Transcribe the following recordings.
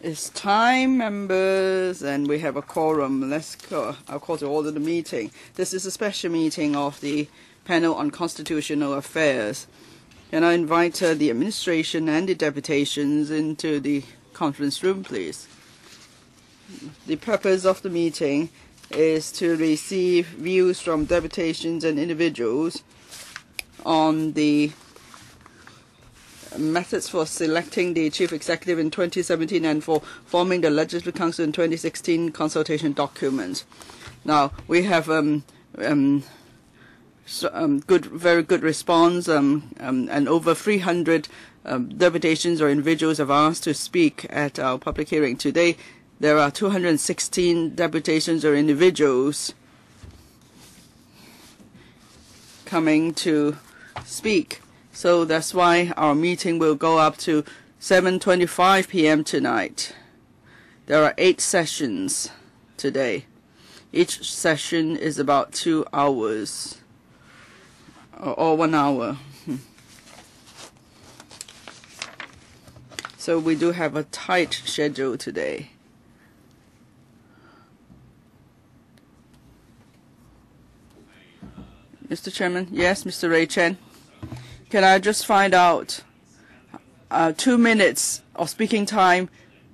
It's time, members, and we have a quorum. Let's go. I'll call to order the meeting. This is a special meeting of the Panel on Constitutional Affairs. Can I invite the administration and the deputations into the conference room, please? The purpose of the meeting is to receive views from deputations and individuals on the methods for selecting the chief executive in 2017 and for forming the Legislative Council in 2016 Consultation Document. Now, we have very good response, and over 300 deputations or individuals have asked to speak at our public hearing. Today, there are 216 deputations or individuals coming to speak. So that's why our meeting will go up to 7:25 p.m. tonight. There are 8 sessions today. Each session is about 2 hours or 1 hour. So we do have a tight schedule today. Mr. Chairman? Yes, Mr. Ray Chen. Can I just find out 2 minutes of speaking time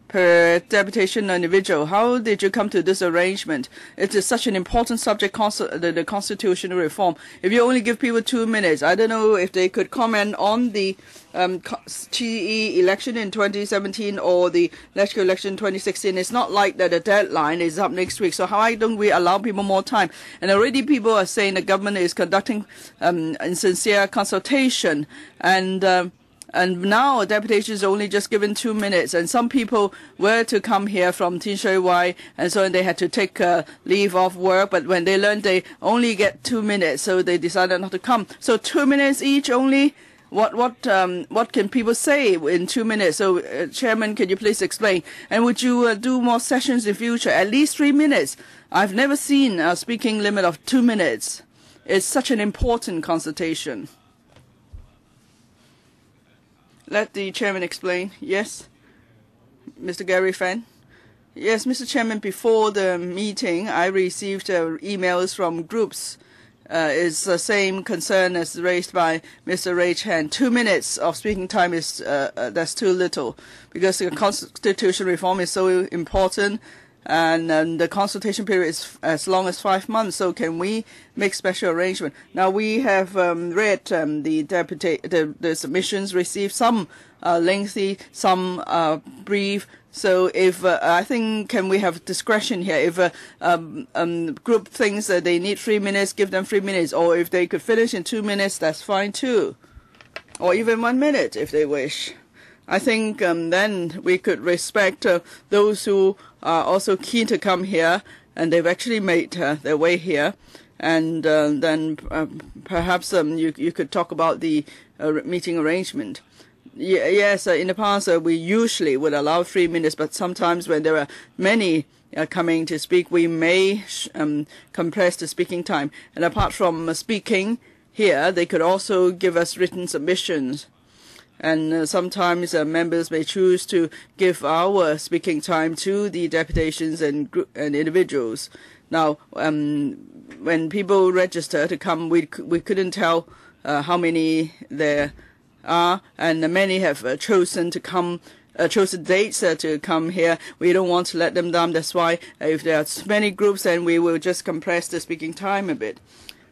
per deputation individual? How did you come to this arrangement? It is such an important subject, the constitutional reform. If you only give people 2 minutes, I don't know if they could comment on the TE election in 2017 or the legislative election in 2016. It's not like that the deadline is up next week. So why don't we allow people more time? And already people are saying the government is conducting insincere consultation, and now deputation is only just given 2 minutes, and some people were to come here from Tin Shui Wai, and so they had to take leave of work, but when they learned they only get 2 minutes, so they decided not to come. So 2 minutes each only? What can people say in 2 minutes? So, Chairman, can you please explain? And would you do more sessions in future? At least 3 minutes. I've never seen a speaking limit of 2 minutes. It's such an important consultation. Let the chairman explain. Yes, Mr. Gary Fan. Yes, Mr. Chairman, before the meeting, I received emails from groups. It's the same concern as raised by Mr. Ray Chen. 2 minutes of speaking time is that's too little, because the constitutional reform is so important, and the consultation period is as long as 5 months. So can we make special arrangement? Now we have read the submissions, received some lengthy, some brief. So if I think, can we have discretion here? If a group thinks that they need 3 minutes, give them 3 minutes, or if they could finish in 2 minutes, that's fine too, or even 1 minute if they wish. I think then we could respect those who are also keen to come here, and they've actually made their way here. And then perhaps you could talk about the meeting arrangement. Yes, in the past we usually would allow 3 minutes, but sometimes when there are many coming to speak, we may compress the speaking time. And apart from speaking here, they could also give us written submissions. And sometimes members may choose to give our speaking time to the deputations and individuals. Now, when people register to come, we couldn't tell how many there are, and many have chosen to come, chosen dates to come here. We don't want to let them down. That's why if there are many groups, then we will just compress the speaking time a bit.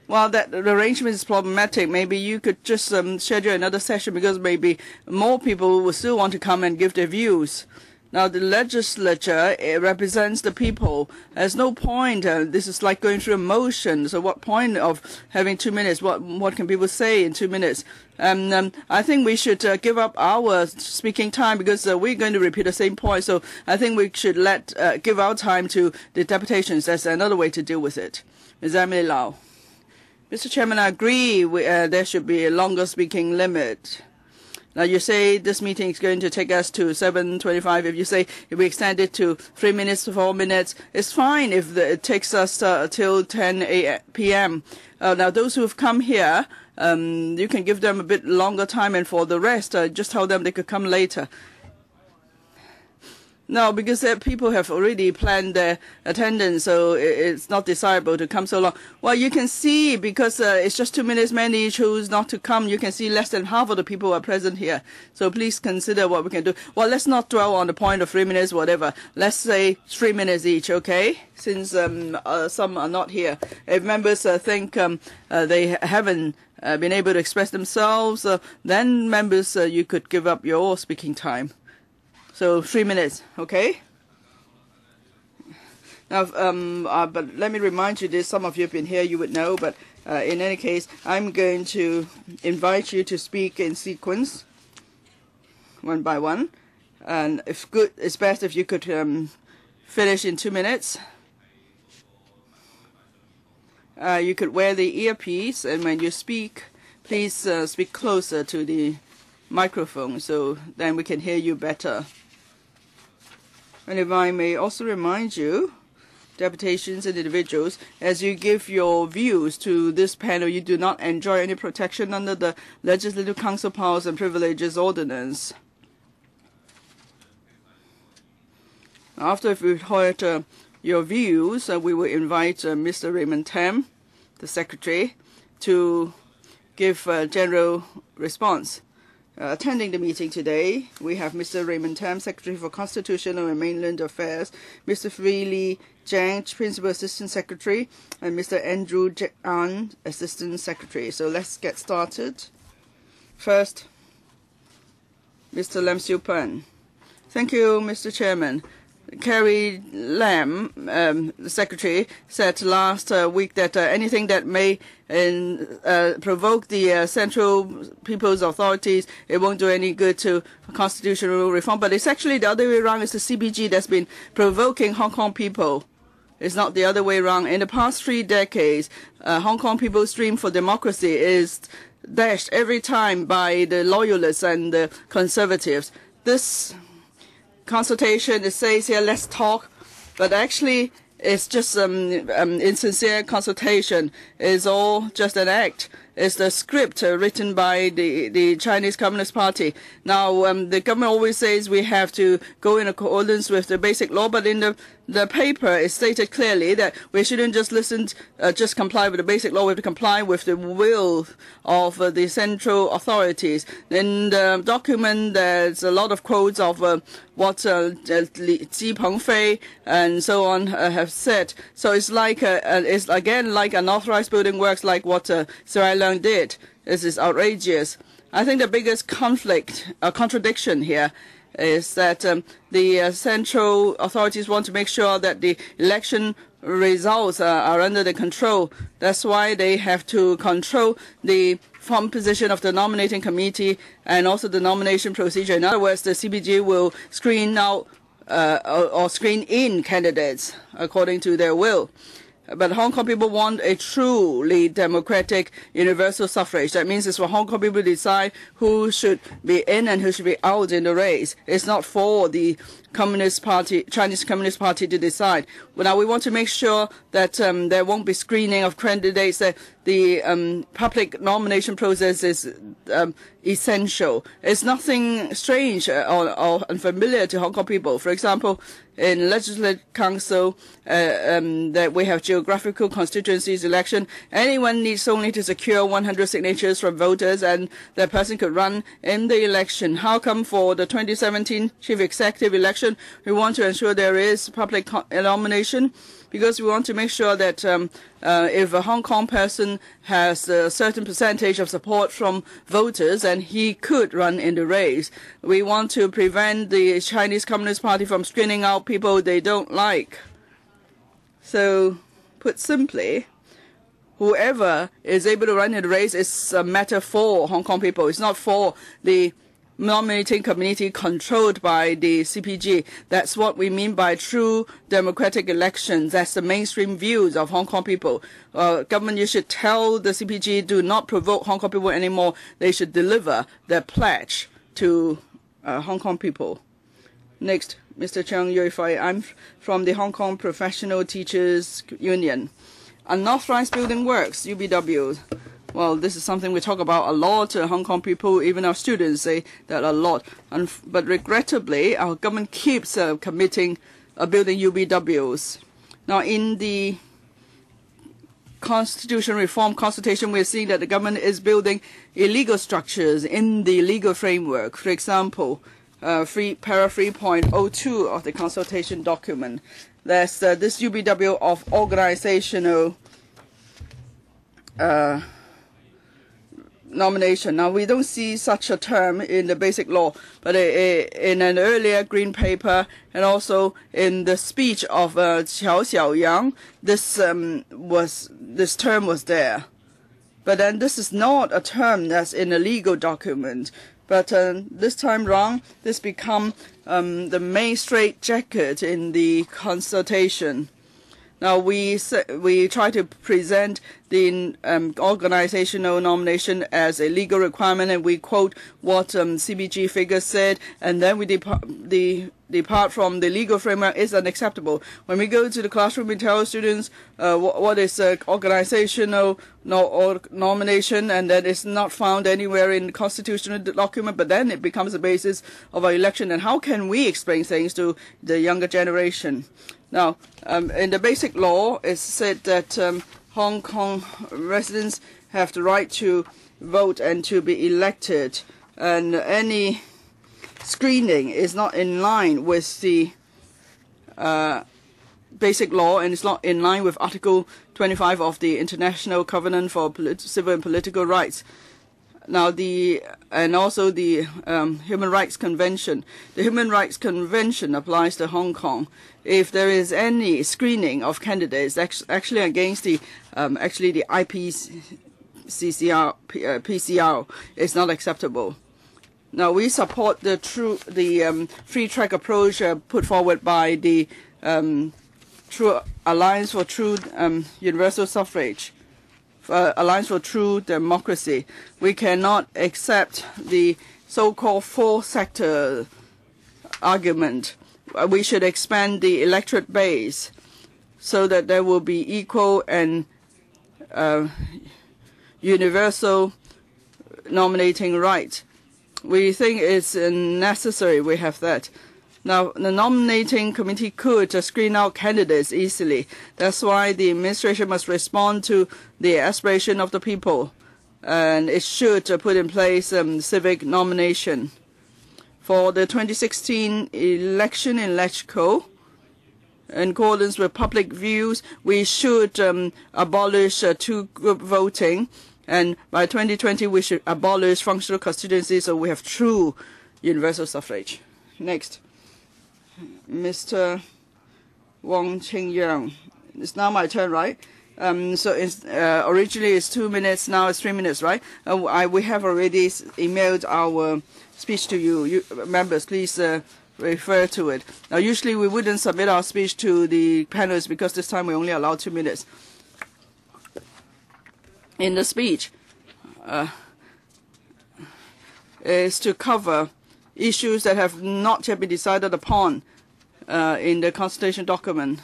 Well, that the arrangement is problematic. Maybe you could just schedule another session, because maybe more people will still want to come and give their views. Now, the legislature represents the people. There's no point. This is like going through a motion. So what point of having 2 minutes? What can people say in 2 minutes? I think we should give up our speaking time, because we're going to repeat the same point. So I think we should give our time to the deputations. That's another way to deal with it. Ms. Emily Lau. Mr. Chairman, I agree there should be a longer speaking limit. Now, you say this meeting is going to take us to 7:25. If you say if we extend it to 3 minutes to 4 minutes, it's fine if it takes us till 10 p.m. Now, those who have come here, you can give them a bit longer time, and for the rest, just tell them they could come later. No, because people have already planned their attendance, so it's not desirable to come so long. Well, you can see, because it's just 2 minutes, many choose not to come. You can see less than half of the people are present here. So please consider what we can do. Well, let's not dwell on the point of 3 minutes, whatever. Let's say 3 minutes each, okay? Since some are not here. If members think they haven't been able to express themselves, then members, you could give up your speaking time. So 3 minutes, okay? Now, but let me remind you this. Some of you have been here, you would know. But in any case, I'm going to invite you to speak in sequence, one by one. And if good, it's best if you could finish in 2 minutes. You could wear the earpiece, and when you speak, please speak closer to the microphone, so then we can hear you better. And if I may also remind you, deputations and individuals, as you give your views to this panel, you do not enjoy any protection under the Legislative Council Powers and Privileges Ordinance. After we've heard your views, we will invite Mr. Raymond Tam, the Secretary, to give a general response. Attending the meeting today, we have Mr. Raymond Tam, Secretary for Constitutional and Mainland Affairs, Mr. Freely Jiang, Principal Assistant Secretary, and Mr. Andrew An, Assistant Secretary. So let's get started. First, Mr. Lam Siu Pan. Thank you, Mr. Chairman. Carrie Lam, the Secretary, said last week that anything that may provoke the Central People's Authorities, it won't do any good to constitutional reform. But it's actually the other way around. It's the CBG that's been provoking Hong Kong people. It's not the other way around. In the past 3 decades, Hong Kong people's dream for democracy is dashed every time by the loyalists and the conservatives. This consultation, it says here, let's talk, but actually it's just insincere consultation. It's all just an act. It's the script written by the Chinese Communist Party. Now, the government always says we have to go in accordance with the basic law, but in the paper it stated clearly that we shouldn't just just comply with the basic law. We have to comply with the will of the central authorities. In the document, there's a lot of quotes of what Ji Pengfei and so on have said. So it's like it's again like unauthorized building works, like what Sierra Leone did. This is outrageous. I think the biggest contradiction here is that the central authorities want to make sure that the election results are under the control. That's why they have to control the composition of the nominating committee and also the nomination procedure. In other words, the CBG will screen out or screen in candidates according to their will. But Hong Kong people want a truly democratic universal suffrage. That means it's for Hong Kong people to decide who should be in and who should be out in the race. It's not for the Communist Party, Chinese Communist Party, to decide. Well, now we want to make sure that there won't be screening of candidates, that the public nomination process is essential. It's nothing strange or unfamiliar to Hong Kong people. For example, in Legislative Council, that we have geographical constituencies election. Anyone needs only to secure 100 signatures from voters, and that person could run in the election. How come for the 2017 Chief Executive election, we want to ensure there is public nomination? Because we want to make sure that if a Hong Kong person has a certain percentage of support from voters, and he could run in the race. We want to prevent the Chinese Communist Party from screening out people they don't like. So, put simply, whoever is able to run in the race is a matter for Hong Kong people. It's not for the nominating committee controlled by the CPG. That's what we mean by true democratic elections. That's the mainstream views of Hong Kong people. Government, you should tell the CPG, do not provoke Hong Kong people anymore. They should deliver their pledge to Hong Kong people. Next, Mr. Cheung Yui-Fai. I'm from the Hong Kong Professional Teachers Union. Unauthorized building works, UBW. Well, this is something we talk about a lot. Hong Kong people, even our students, say that a lot. But regrettably, our government keeps building UBWs. Now, in the constitution reform consultation, we're seeing that the government is building illegal structures in the legal framework. For example, para 3.02 of the consultation document. There's this UBW of organizational nomination. Now, we don't see such a term in the basic law, but in an earlier green paper and also in the speech of Qiao Xiaoyang, this term was there. But then this is not a term that's in a legal document. But this time round, this become the main straitjacket in the consultation. Now, we try to present the organizational nomination as a legal requirement, and we quote what CBG figures said, and then we depart from the legal framework is unacceptable. When we go to the classroom, we tell students what is organizational nomination, and that is not found anywhere in the constitutional document, but then it becomes the basis of our election. And how can we explain things to the younger generation? Now, in the basic law, it's said that Hong Kong residents have the right to vote and to be elected, and any screening is not in line with the basic law, and it's not in line with Article 25 of the International Covenant for Civil and Political Rights. Now, and also the Human Rights Convention. The Human Rights Convention applies to Hong Kong. If there is any screening of candidates, actually against the PCR, it's not acceptable. Now, we support the free track approach put forward by the True Alliance for True Universal Suffrage. Alliance for True Democracy. We cannot accept the so-called four-sector argument. We should expand the electorate base so that there will be equal and universal nominating right. We think it's necessary we have that. Now, the nominating committee could screen out candidates easily. That's why the administration must respond to the aspiration of the people, and it should put in place civic nomination. For the 2016 election in LegCo, in accordance with public views, we should abolish two-group voting, and by 2020 we should abolish functional constituencies so we have true universal suffrage. Next. Mr. Wong Ching Yang. It's now my turn, right? So originally it's 2 minutes, now it's 3 minutes, right? We have already emailed our speech to you. Members, please refer to it. Now, usually we wouldn't submit our speech to the panelists because this time we only allow 2 minutes. In the speech is to cover issues that have not yet been decided upon in the consultation document.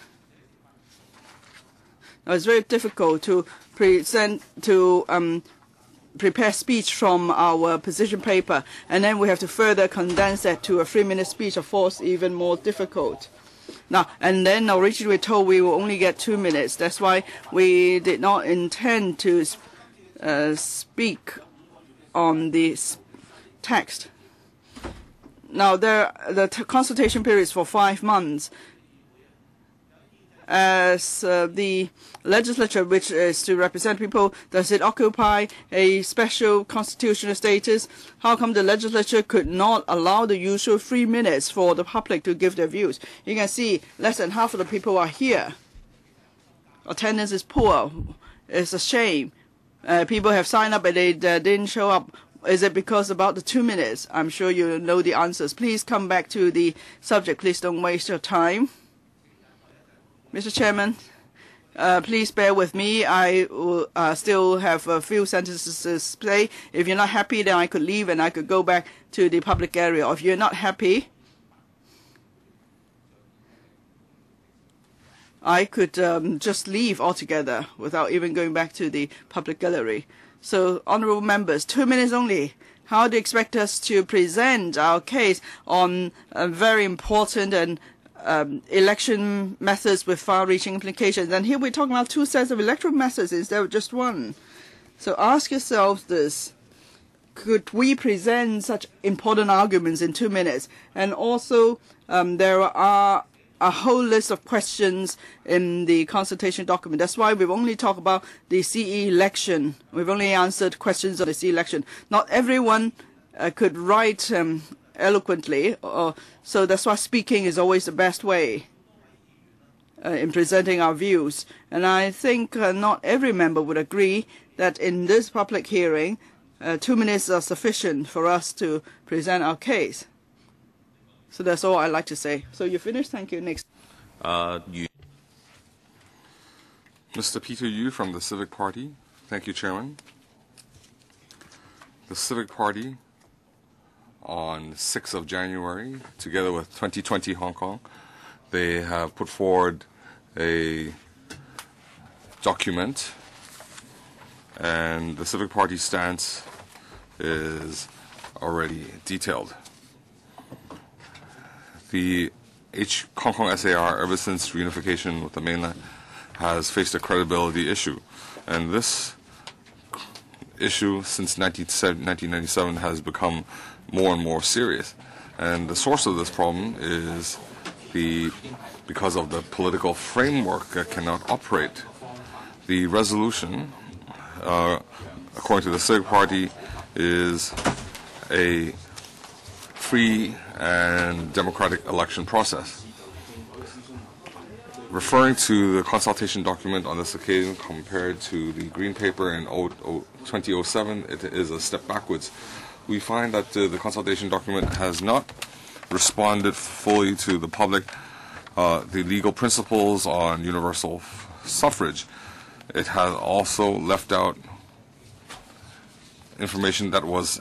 Now, it's very difficult to prepare speech from our position paper, and then we have to further condense that to a 3-minute speech, of course, even more difficult. Now, and then originally we were told we will only get 2 minutes. That's why we did not intend to speak on this text. Now, the consultation period is for 5 months. As the legislature, which is to represent people, does it occupy a special constitutional status? How come the legislature could not allow the usual 3 minutes for the public to give their views? You can see less than half of the people are here. Attendance is poor. It's a shame. People have signed up and they didn't show up. Is it because about the 2 minutes? I'm sure you know the answers. Please come back to the subject. Please don't waste your time. Mr. Chairman, please bear with me. I will still have a few sentences to say. If you're not happy, then I could leave and I could go back to the public area. If you're not happy, I could just leave altogether without even going back to the public gallery. So, honourable members, 2 minutes only. How do you expect us to present our case on very important and election methods with far-reaching implications? And here we're talking about 2 sets of electoral methods instead of just one. So ask yourselves this. Could we present such important arguments in 2 minutes? And also, there are a whole list of questions in the consultation document. That's why we've only talked about the CE election. We've only answered questions on the CE election. Not everyone could write eloquently, so that's why speaking is always the best way in presenting our views. And I think not every member would agree that in this public hearing, 2 minutes are sufficient for us to present our case. So that's all I'd like to say. So you finished? Thank you. Next. Mr. Pt1 from the Civic Party. Thank you, Chairman. The Civic Party on 6th of January, together with 2020 Hong Kong, they have put forward a document, and the Civic Party stance is already detailed. The Hong Kong SAR, ever since reunification with the mainland, has faced a credibility issue. And this issue, since 1997, has become more and more serious. And the source of this problem is because of the political framework that cannot operate. The resolution, according to the Civic Party, is a free and democratic election process. Referring to the consultation document on this occasion compared to the Green Paper in 2007, it is a step backwards. We find that the consultation document has not responded fully to the public, the legal principles on universal suffrage. It has also left out information that was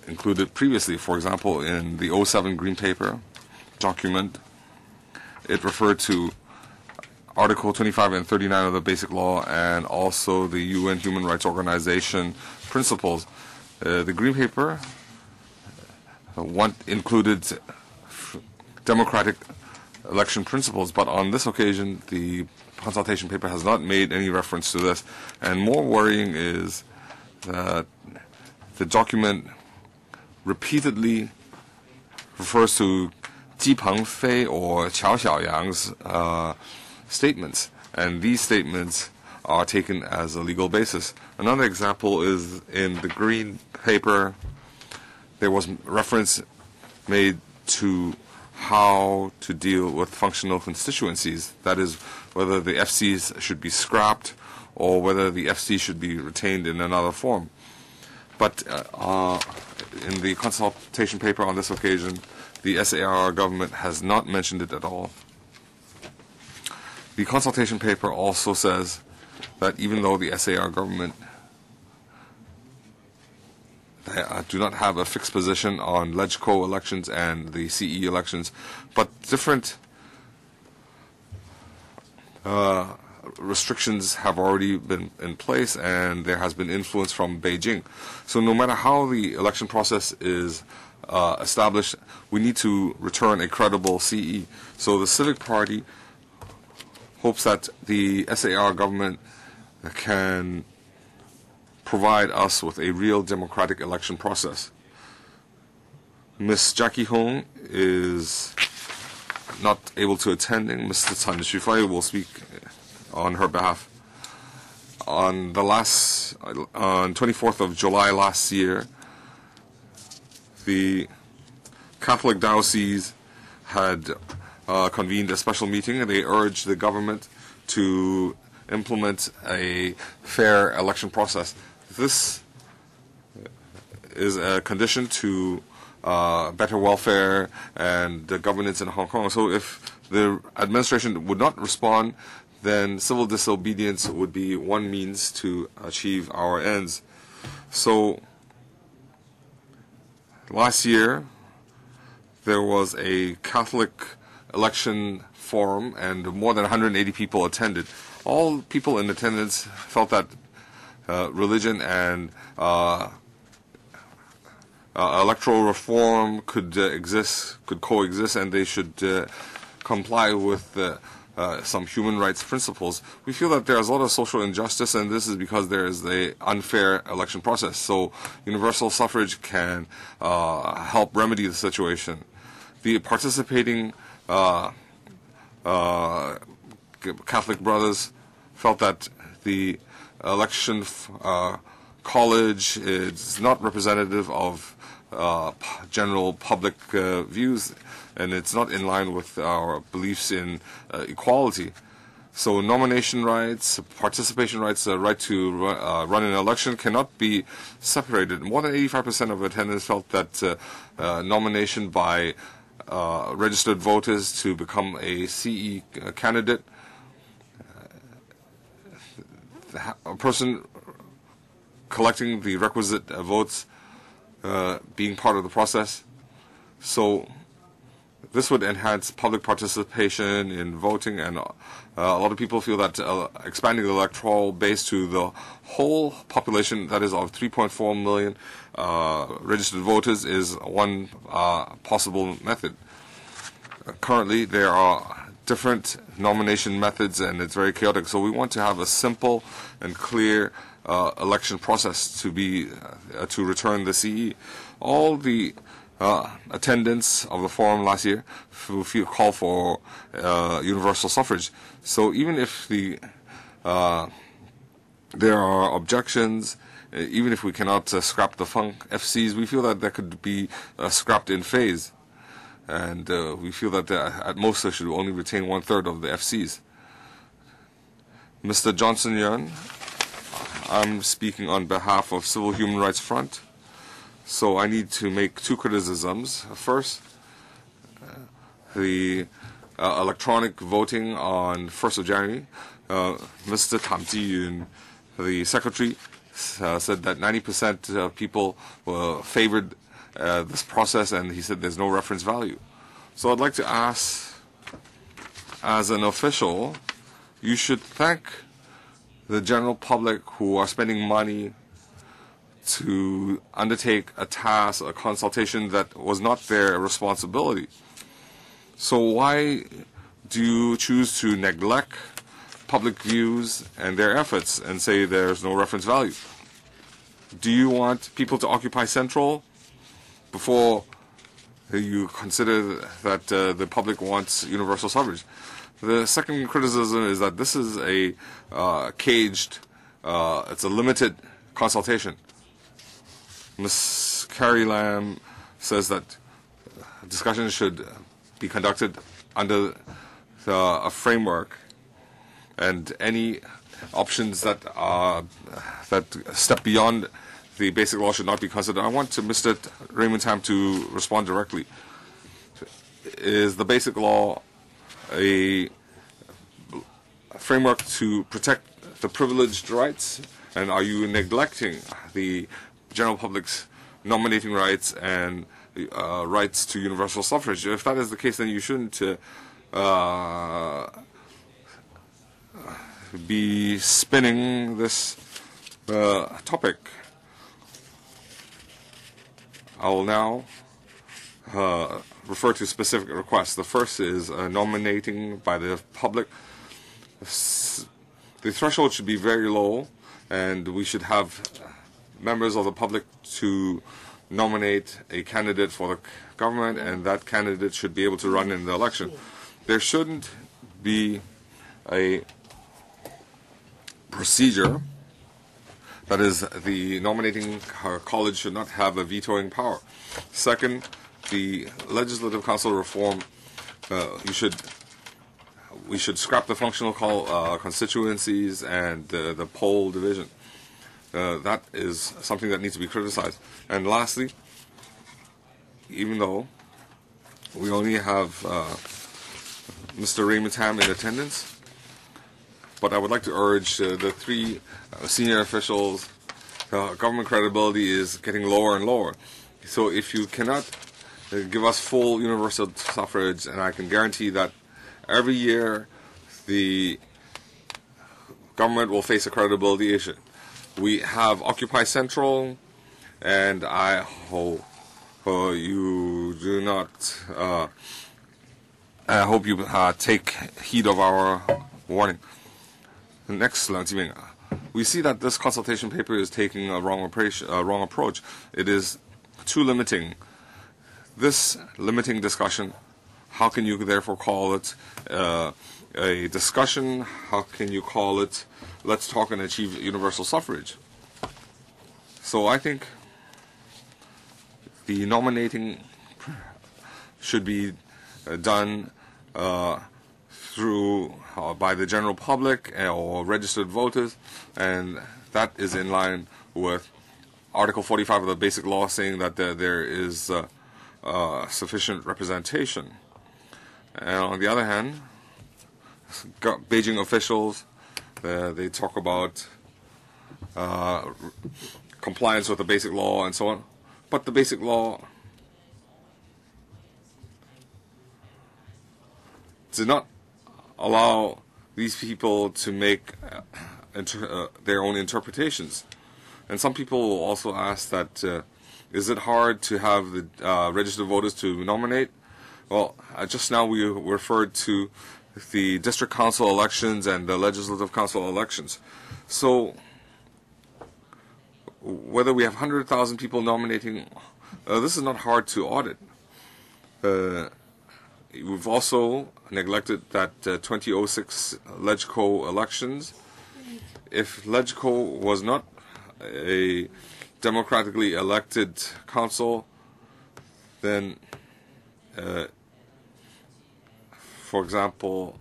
included previously. For example, in the 2007 Green Paper document, it referred to Article 25 and 39 of the Basic Law and also the UN Human Rights Organization principles. The Green Paper included democratic election principles, but on this occasion, the consultation paper has not made any reference to this. And more worrying is that the document repeatedly refers to Ji Pengfei or Qiao Xiaoyang's statements, and these statements are taken as a legal basis. Another example is in the Green Paper, there was reference made to how to deal with functional constituencies, that is, whether the FCs should be scrapped or whether the FC should be retained in another form. But in the consultation paper on this occasion, the SAR government has not mentioned it at all. The consultation paper also says that even though the SAR government do not have a fixed position on LegCo elections and the CE elections, but different restrictions have already been in place, and there has been influence from Beijing. So no matter how the election process is established, we need to return a credible CE. So the Civic Party hopes that the SAR government can provide us with a real democratic election process. Ms. Jackie Hong is not able to attend. Mr. Tan Shufei will speak on her behalf. On 24th of July last year, the Catholic Diocese had convened a special meeting, and they urged the government to implement a fair election process. This is a condition to better welfare and governance in Hong Kong. So if the administration would not respond, then civil disobedience would be one means to achieve our ends. So last year, there was a Catholic election forum, and more than 180 people attended. All people in attendance felt that religion and electoral reform could coexist, and they should comply with some human rights principles. We feel that there's a lot of social injustice, and this is because there is an unfair election process. So universal suffrage can help remedy the situation. The participating Catholic brothers felt that the election college is not representative of general public views, and it's not in line with our beliefs in equality. So nomination rights, participation rights, the right to run an election cannot be separated. More than 85% of attendants felt that nomination by registered voters to become a CE candidate, a person collecting the requisite votes being part of the process. So this would enhance public participation in voting, and a lot of people feel that expanding the electoral base to the whole population, that is of 3.4 million registered voters, is one possible method. Currently, there are different nomination methods, and it's very chaotic. So we want to have a simple and clear election process to return the CE. All the attendance of the forum last year call for universal suffrage. So even if there are objections, even if we cannot scrap the FCs, we feel that could be scrapped in phase. And we feel that at most they should only retain 1/3 of the FCs. Mr. Johnson Yun, I'm speaking on behalf of Civil Human Rights Front. So I need to make two criticisms. First, the electronic voting on 1st of January. Mr. Tam Ji-yoon, the secretary, said that 90% of people favored this process, and he said there's no reference value. So I'd like to ask, as an official, you should thank the general public who are spending money to undertake a task, a consultation that was not their responsibility. So why do you choose to neglect public views and their efforts and say there's no reference value? Do you want people to occupy Central before you consider that the public wants universal suffrage? The second criticism is that this is a caged, it's a limited consultation. Ms. Carrie Lam says that discussions should be conducted under a framework, and any options that step beyond the basic law should not be considered. I want Mr. Raymond Tam to respond directly. Is the basic law a framework to protect the privileged rights, and are you neglecting the general public's nominating rights and rights to universal suffrage? If that is the case, then you shouldn't be spinning this topic. I will now refer to specific requests. The first is nominating by the public. The threshold should be very low, and we should have members of the public to nominate a candidate for the government, and that candidate should be able to run in the election. There shouldn't be a procedure, that is, the nominating college should not have a vetoing power. Second, the Legislative Council reform, we should scrap the functional constituencies and the poll division. That is something that needs to be criticized. And lastly, even though we only have Mr. Raymond Tam in attendance, but I would like to urge the three senior officials, government credibility is getting lower and lower. So if you cannot give us full universal suffrage, and I can guarantee that every year the government will face a credibility issue. we have Occupy Central, and I hope you do not. I hope you take heed of our warning. Next, Lang Jiming. We see that this consultation paper is taking a wrong approach. It is too limiting. This limiting discussion, how can you therefore call it a discussion? How can you call it, let's talk and achieve universal suffrage? So I think the nominating should be done through by the general public or registered voters, and that is in line with Article 45 of the Basic Law, saying that there is sufficient representation. And on the other hand, Beijing officials, they talk about compliance with the Basic Law and so on, but the Basic Law did not allow these people to make their own interpretations. And some people also ask that, is it hard to have the registered voters to nominate? Well, just now we referred to the district council elections and the legislative council elections. So whether we have 100,000 people nominating, this is not hard to audit. We've also neglected that 2006 LegCo elections. If LegCo was not a democratically elected council, then, for example,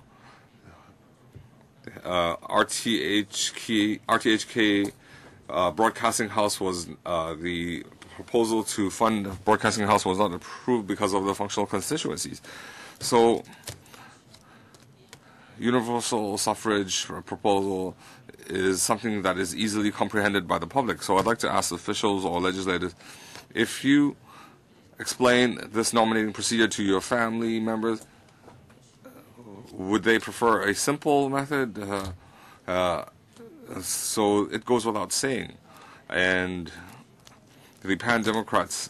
RTHK Broadcasting House was the proposal to fund Broadcasting House was not approved because of the functional constituencies. So, universal suffrage proposal is something that is easily comprehended by the public. So I'd like to ask officials or legislators, if you explain this nominating procedure to your family members, would they prefer a simple method? So it goes without saying. And the pan-democrats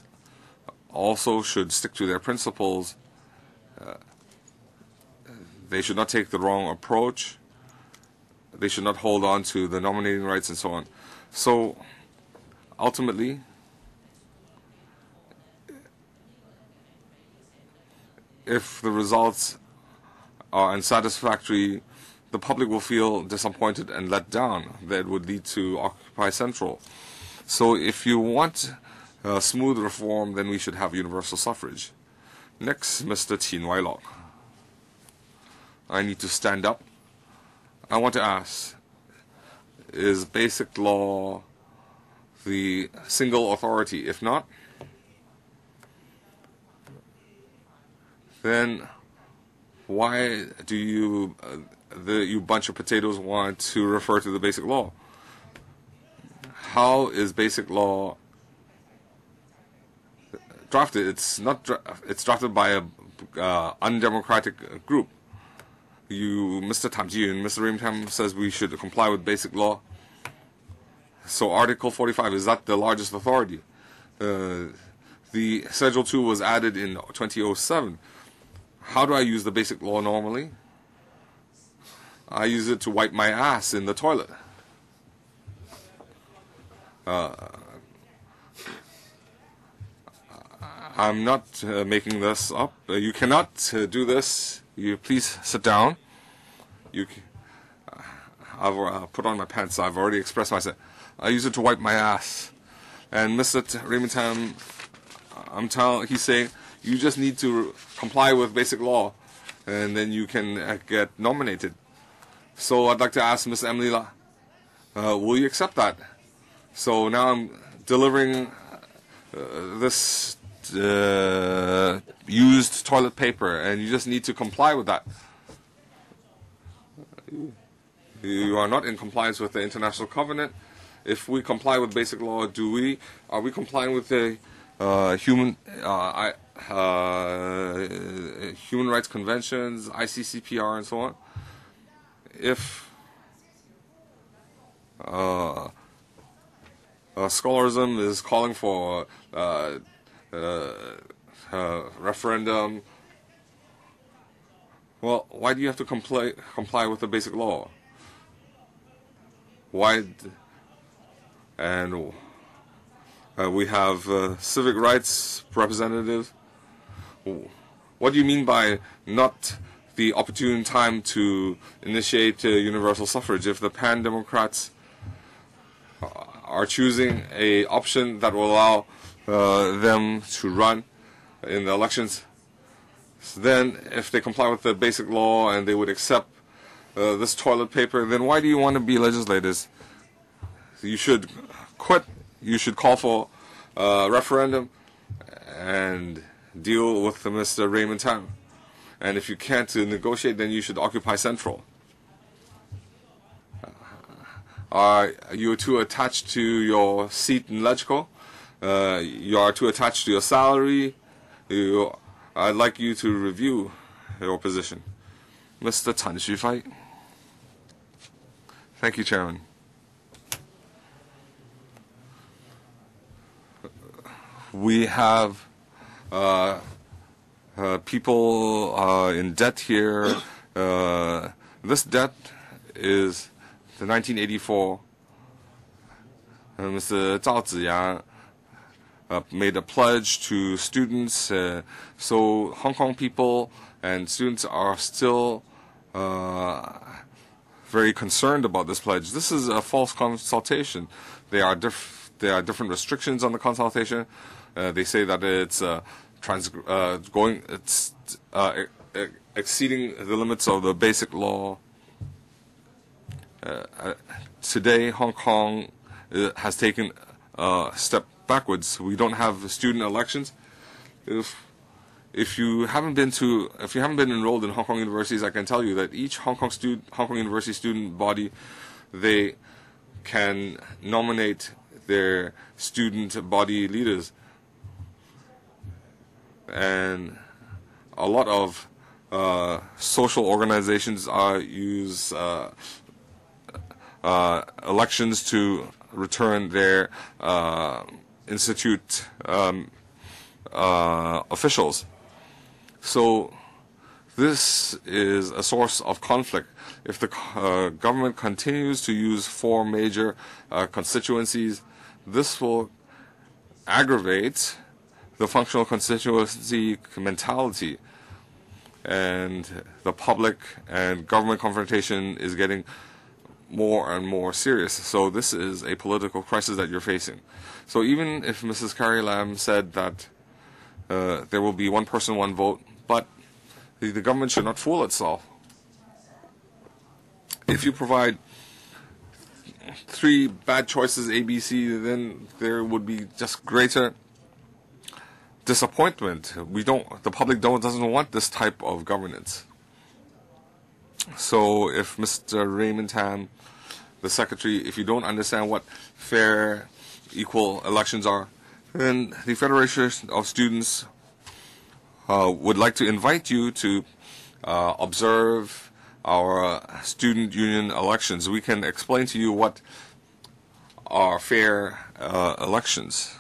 also should stick to their principles. They should not take the wrong approach. They should not hold on to the nominating rights and so on. So ultimately, if the results are unsatisfactory, the public will feel disappointed and let down. That would lead to Occupy Central. So if you want smooth reform, then we should have universal suffrage. Next, Mr. Tin Wailok. I need to stand up. I want to ask, is basic law the single authority? If not, then why do you, you bunch of potatoes, want to refer to the basic law? How is basic law drafted? It's not. It's drafted by a undemocratic group. Mr. Tam Ji and Mr. Rim Tam says we should comply with basic law. So Article 45, is that the largest authority? The Schedule 2 was added in 2007. How do I use the basic law normally? I use it to wipe my ass in the toilet. I'm not making this up. You cannot do this. You please sit down. I've put on my pants. I've already expressed myself. I use it to wipe my ass. And Mr. Raymond Tam, he's saying you just need to comply with basic law, and then you can get nominated. So I'd like to ask Ms. Emily La, will you accept that? So now I'm delivering this used toilet paper, and you just need to comply with that. You are not in compliance with the international covenant. If we comply with basic law, are we complying with the human rights conventions, ICCPR, and so on? If scholarism is calling for referendum. Well, why do you have to comply with the basic law? Why? And we have civic rights representatives. What do you mean by not the opportune time to initiate universal suffrage? If the pan-democrats are choosing a option that will allow them to run in the elections, then if they comply with the basic law and they would accept this toilet paper, then why do you want to be legislators? You should quit. You should call for a referendum and deal with Mr. Raymond Tam. And if you can't negotiate, then you should occupy Central. Are you too attached to your seat in Legico? You are too attached to your salary? I'd like you to review your position. Mr. Tan Xufei. Thank you, Chairman. We have people in debt here. This debt is the 1984. Mr. Zhao Ziyang made a pledge to students, so Hong Kong people and students are still very concerned about this pledge. This is a false consultation. There are different restrictions on the consultation. They say that it's exceeding the limits of the basic law. Today, Hong Kong has taken a step backwards. We don't have student elections. If you haven't been enrolled in Hong Kong universities, I can tell you that each Hong Kong university student body, they can nominate their student body leaders, and a lot of social organizations use elections to return their institute officials. So this is a source of conflict. If the government continues to use 4 major constituencies, this will aggravate the functional constituency mentality, and the public and government confrontation is getting more and more serious. So this is a political crisis that you're facing. So even if Mrs. Carrie Lam said that there will be one person, one vote, but the government should not fool itself. If you provide 3 bad choices, A, B, C, then there would be just greater disappointment. The public doesn't want this type of governance. So if Mr. Raymond Tam, the secretary, if you don't understand what fair, equal elections are, then the Federation of Students would like to invite you to observe our student union elections. We can explain to you what are fair elections.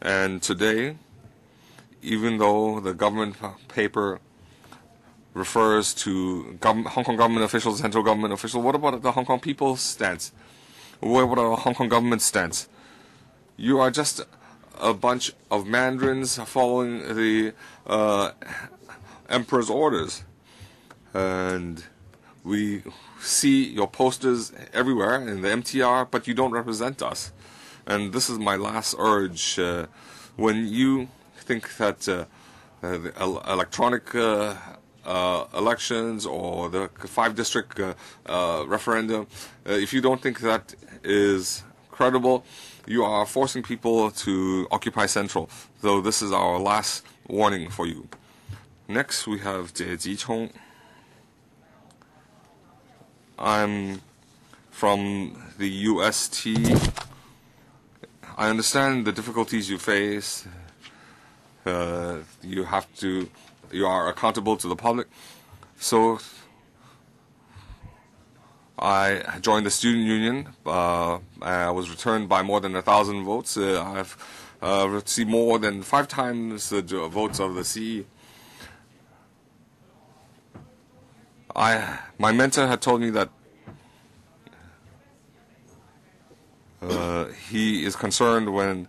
And today, even though the government paper refers to Hong Kong government officials, central government officials, what about the Hong Kong people's stance? What about the Hong Kong government's stance? You are just a bunch of mandarins following the emperor's orders. And we see your posters everywhere in the MTR, but you don't represent us. And this is my last urge. When you think that the electronic elections or the 5-district referendum, if you don't think that is credible, you are forcing people to occupy Central. So this is our last warning for you. Next, we have Jie Jichong. I'm from the UST. I understand the difficulties you face. You are accountable to the public. So I joined the student union. I was returned by more than 1,000 votes. I've received more than 5 times the votes of the CE. My mentor had told me that he is concerned when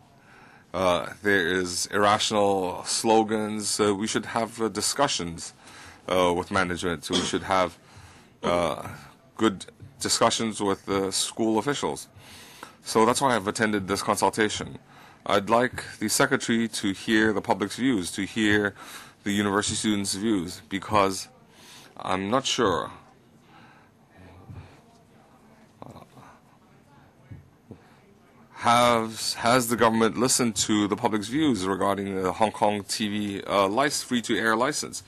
there is irrational slogans. We should have discussions with management. We should have good discussions with the school officials. So that's why I've attended this consultation. I'd like the secretary to hear the public's views, to hear the university students' views, because I'm not sure has the government listened to the public's views regarding the Hong Kong TV free-to-air license?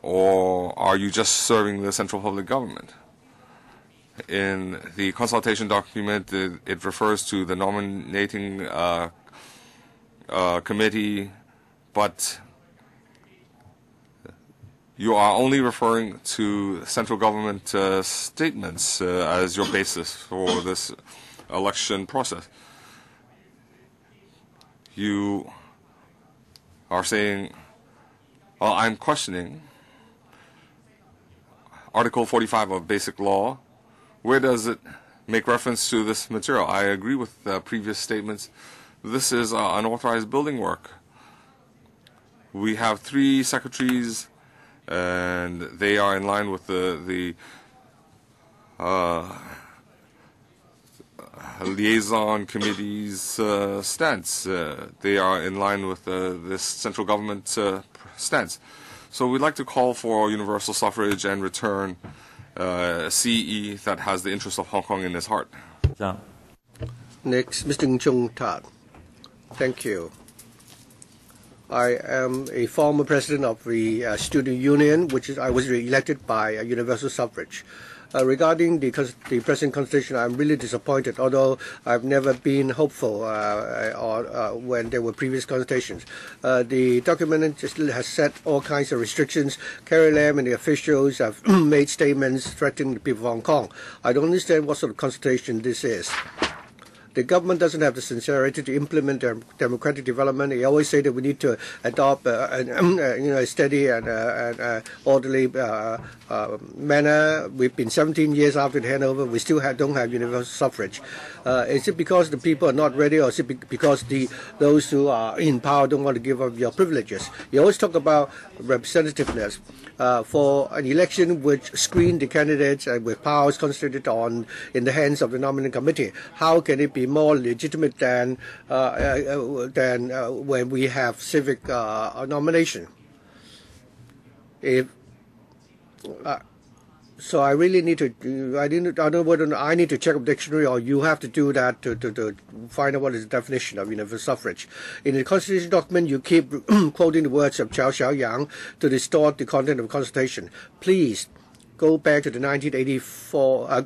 Or are you just serving the central public government? In the consultation document, it refers to the nominating committee, but you are only referring to central government statements as your basis for this election process. You are saying, well, I'm questioning Article 45 of Basic Law. Where does it make reference to this material? I agree with previous statements. This is unauthorized building work. We have 3 secretaries, and they are in line with the liaison committee's stance. They are in line with this central government stance. So we'd like to call for universal suffrage and return CE that has the interest of Hong Kong in its heart. Next, Mr. Ng Chung Tat. Thank you. I am a former president of the student union, I was elected by universal suffrage. Regarding the present constitution, I'm really disappointed, although I've never been hopeful when there were previous consultations. The document has set all kinds of restrictions. Carrie Lam and the officials have made statements threatening the people of Hong Kong. I don't understand what sort of consultation this is. The government doesn't have the sincerity to implement democratic development. They always say that we need to adopt a steady and orderly manner. We've been 17 years after the handover. We still don't have universal suffrage. Is it because the people are not ready, or is it because those who are in power don't want to give up your privileges? You always talk about representativeness. For an election which screened the candidates with powers concentrated in the hands of the nominating committee, how can it be more legitimate than when we have civic nomination? So I really need to. I don't know whether I need to check up the dictionary, or you have to do that to find out what is the definition of universal suffrage. In the constitution document, you keep quoting the words of Chow Xiaoyang to distort the content of the constitution. Please go back to the 1984.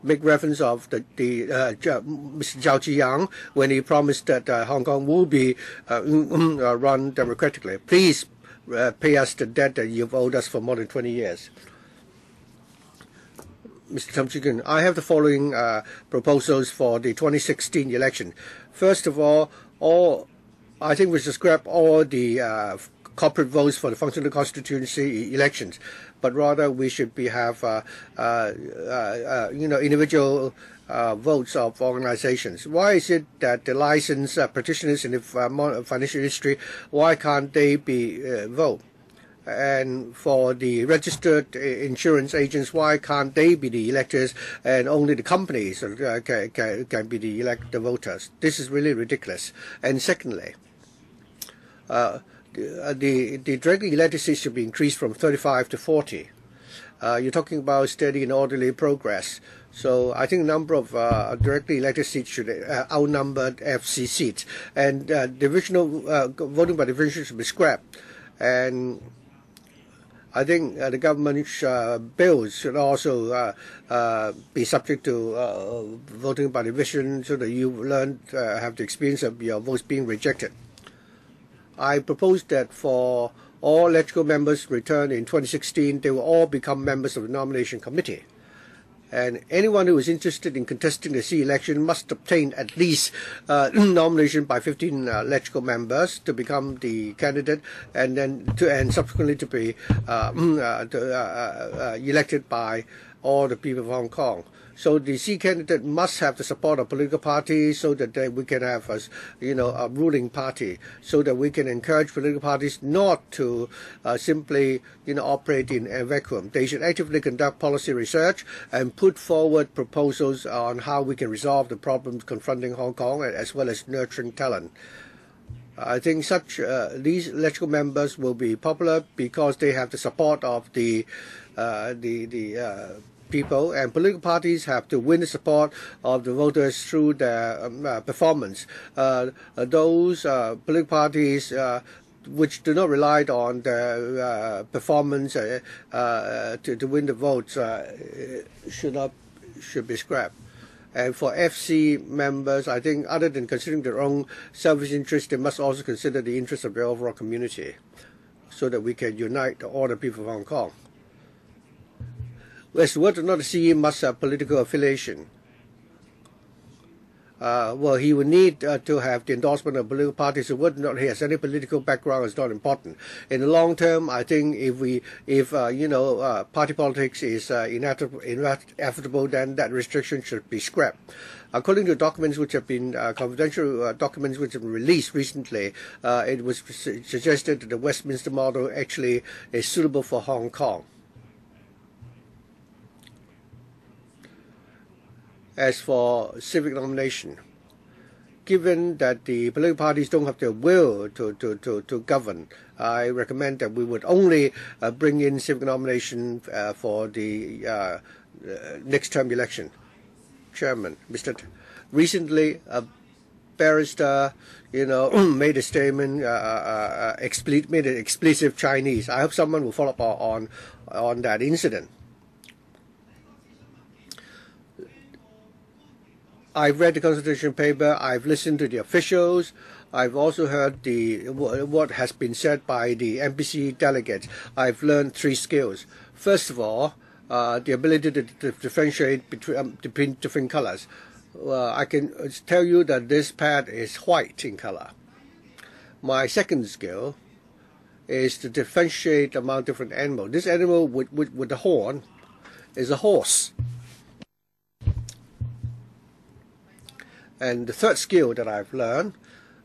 Make reference of Mr. Zhao Ziyang when he promised that Hong Kong will be run democratically. Please pay us the debt that you've owed us for more than 20 years. Mr. Tam Chicken, I have the following proposals for the 2016 election. First of all, I think we should scrap all the corporate votes for the functional constituency elections, but rather we should have individual votes of organizations. Why is it that the licensed practitioners in the financial industry, why can't they be vote? And for the registered insurance agents, why can't they be the electors and only the companies can be the voters? This is really ridiculous. And secondly, the directly elected seats should be increased from 35 to 40. You're talking about steady and orderly progress. So I think the number of directly elected seats should outnumber FC seats. And divisional voting by division should be scrapped. And I think the government's bills should also be subject to voting by division, so that you have the experience of your votes being rejected. I propose that for all electoral members returned in 2016, they will all become members of the nomination committee. And anyone who is interested in contesting the C election must obtain at least nomination by 15 electoral members to become the candidate, and then subsequently to be elected by all the people of Hong Kong. So the C candidate must have the support of political parties, so that we can have a ruling party, so that we can encourage political parties not to simply operate in a vacuum. They should actively conduct policy research and put forward proposals on how we can resolve the problems confronting Hong Kong, as well as nurturing talent. I think these electoral members will be popular because they have the support of the people, and political parties have to win the support of the voters through their performance. Those political parties which do not rely on their performance to win the votes should be scrapped. And for FC members, I think other than considering their own selfish interests, they must also consider the interests of the overall community, so that we can unite all the people of Hong Kong. As whether or not the CE must have political affiliation. Well, he would need to have the endorsement of political parties. So whether or not he has any political background is not important. In the long term, I think if party politics is inevitable, then that restriction should be scrapped. According to documents which have been confidential documents which have been released recently, it was suggested that the Westminster model actually is suitable for Hong Kong. As for civic nomination, given that the political parties don't have the will to govern, I recommend that we would only bring in civic nomination for the next term election. Chairman, recently a barrister, made a statement, made it explicit Chinese. I hope someone will follow up on that incident. I've read the consultation paper. I've listened to the officials. I've also heard what has been said by the NPC delegates. I've learned 3 skills. First of all, the ability to differentiate between different colors. I can tell you that this pad is white in color. My second skill is to differentiate among different animals. This animal with the horn is a horse. And the third skill that I've learned,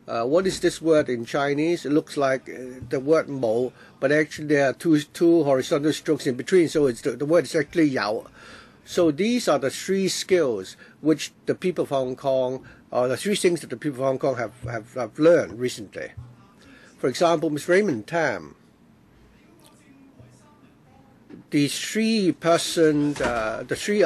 what is this word in Chinese? It looks like the word mo, but actually there are two horizontal strokes in between, so the word is actually yao. So these are the 3 skills which the people of Hong Kong, or the 3 things that the people of Hong Kong have learned recently. For example, Ms. Raymond Tam, the 3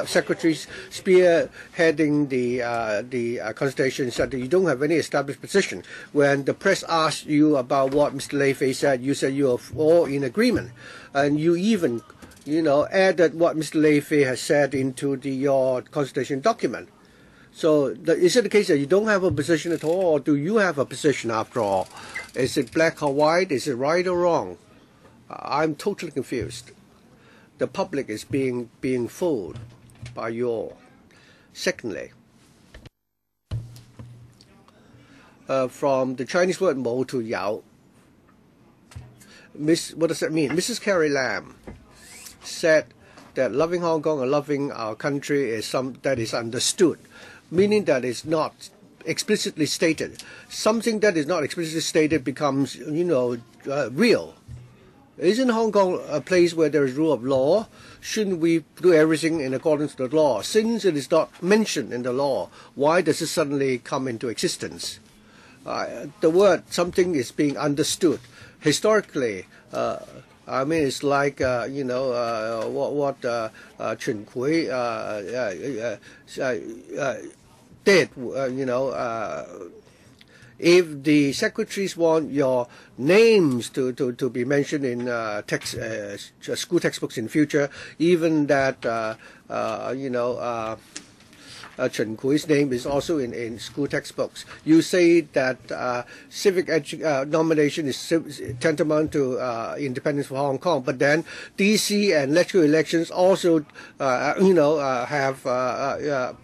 secretaries spearheading the consultation said that you don't have any established position. When the press asked you about what Mr. Lei Fei said, you said you are all in agreement, and you even added what Mr. Lei Fei has said into your consultation document. So is it the case that you don't have a position at all, or do you have a position after all? Is it black or white? Is it right or wrong? I'm totally confused. The public is being fooled by you all. Secondly, from the Chinese word mo to yao, what does that mean? Mrs. Carrie Lam said that loving Hong Kong or loving our country is that is understood, meaning that it's not explicitly stated. Something that is not explicitly stated becomes, real. Isn't Hong Kong a place where there is rule of law? Shouldn't we do everything in accordance to the law? Since it is not mentioned in the law, why does it suddenly come into existence? The word something is being understood. Historically, it's like, what Chun Kui did, if the secretaries want your names to be mentioned in school textbooks in future, even that Chen Kui's name is also in school textbooks. You say that civic nomination is tantamount to independence for Hong Kong, but then DC and legislative elections also, have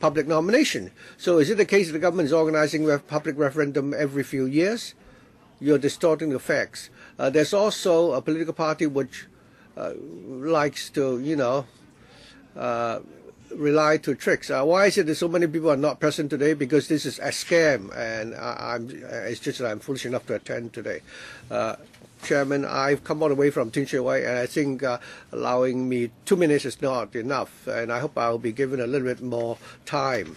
public nomination. So is it the case that the government is organizing a public referendum every few years? You're distorting the facts. There's also a political party which likes to, rely to tricks. Why is it that so many people are not present today? Because this is a scam, and it's just that I'm foolish enough to attend today. Chairman, I've come all the way from Tin Shui Wai, and I think allowing me 2 minutes is not enough, and I hope I'll be given a little bit more time.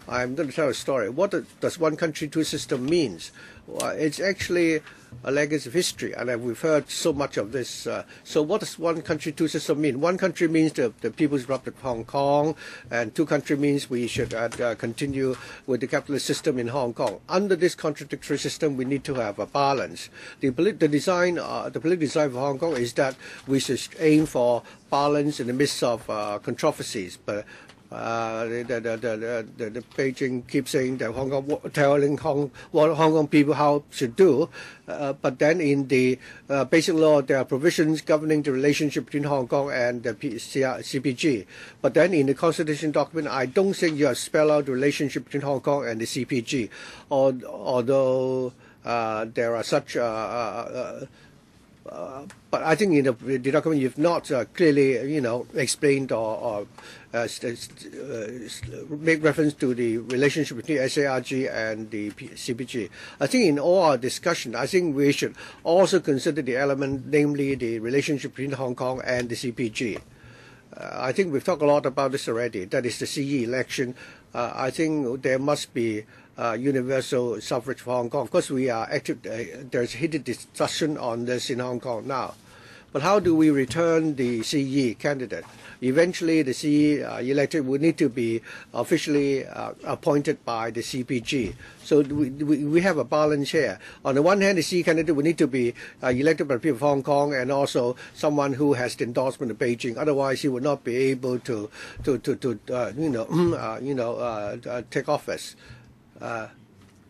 I'm going to tell a story. What does one country, two system means? Well, it's actually a legacy of history, and we've heard so much of this. So what does one country, two system mean? One country means the People's Republic of Hong Kong, and two country means we should continue with the capitalist system in Hong Kong. Under this contradictory system, we need to have a balance. The political design for Hong Kong is that we should aim for balance in the midst of controversies, but the Beijing keeps saying that telling Hong Kong people how should do, but then in the basic law there are provisions governing the relationship between Hong Kong and the CPG. But then in the Consultation Document, I don't think you have spelled out the relationship between Hong Kong and the CPG, although there are such. But I think in the document you've not clearly, explained or make reference to the relationship between SARG and the CPG. I think in all our discussion, I think we should also consider the element, namely the relationship between Hong Kong and the CPG. I think we've talked a lot about this already. That is the CE election. I think there must be universal suffrage for Hong Kong. Of course, we are active. There's heated discussion on this in Hong Kong now. But how do we return the CE candidate? Eventually, the CE elected will need to be officially appointed by the CPG. So we have a balance here. On the one hand, the CE candidate will need to be elected by the people of Hong Kong, and also someone who has the endorsement of Beijing. Otherwise, he would not be able to take office.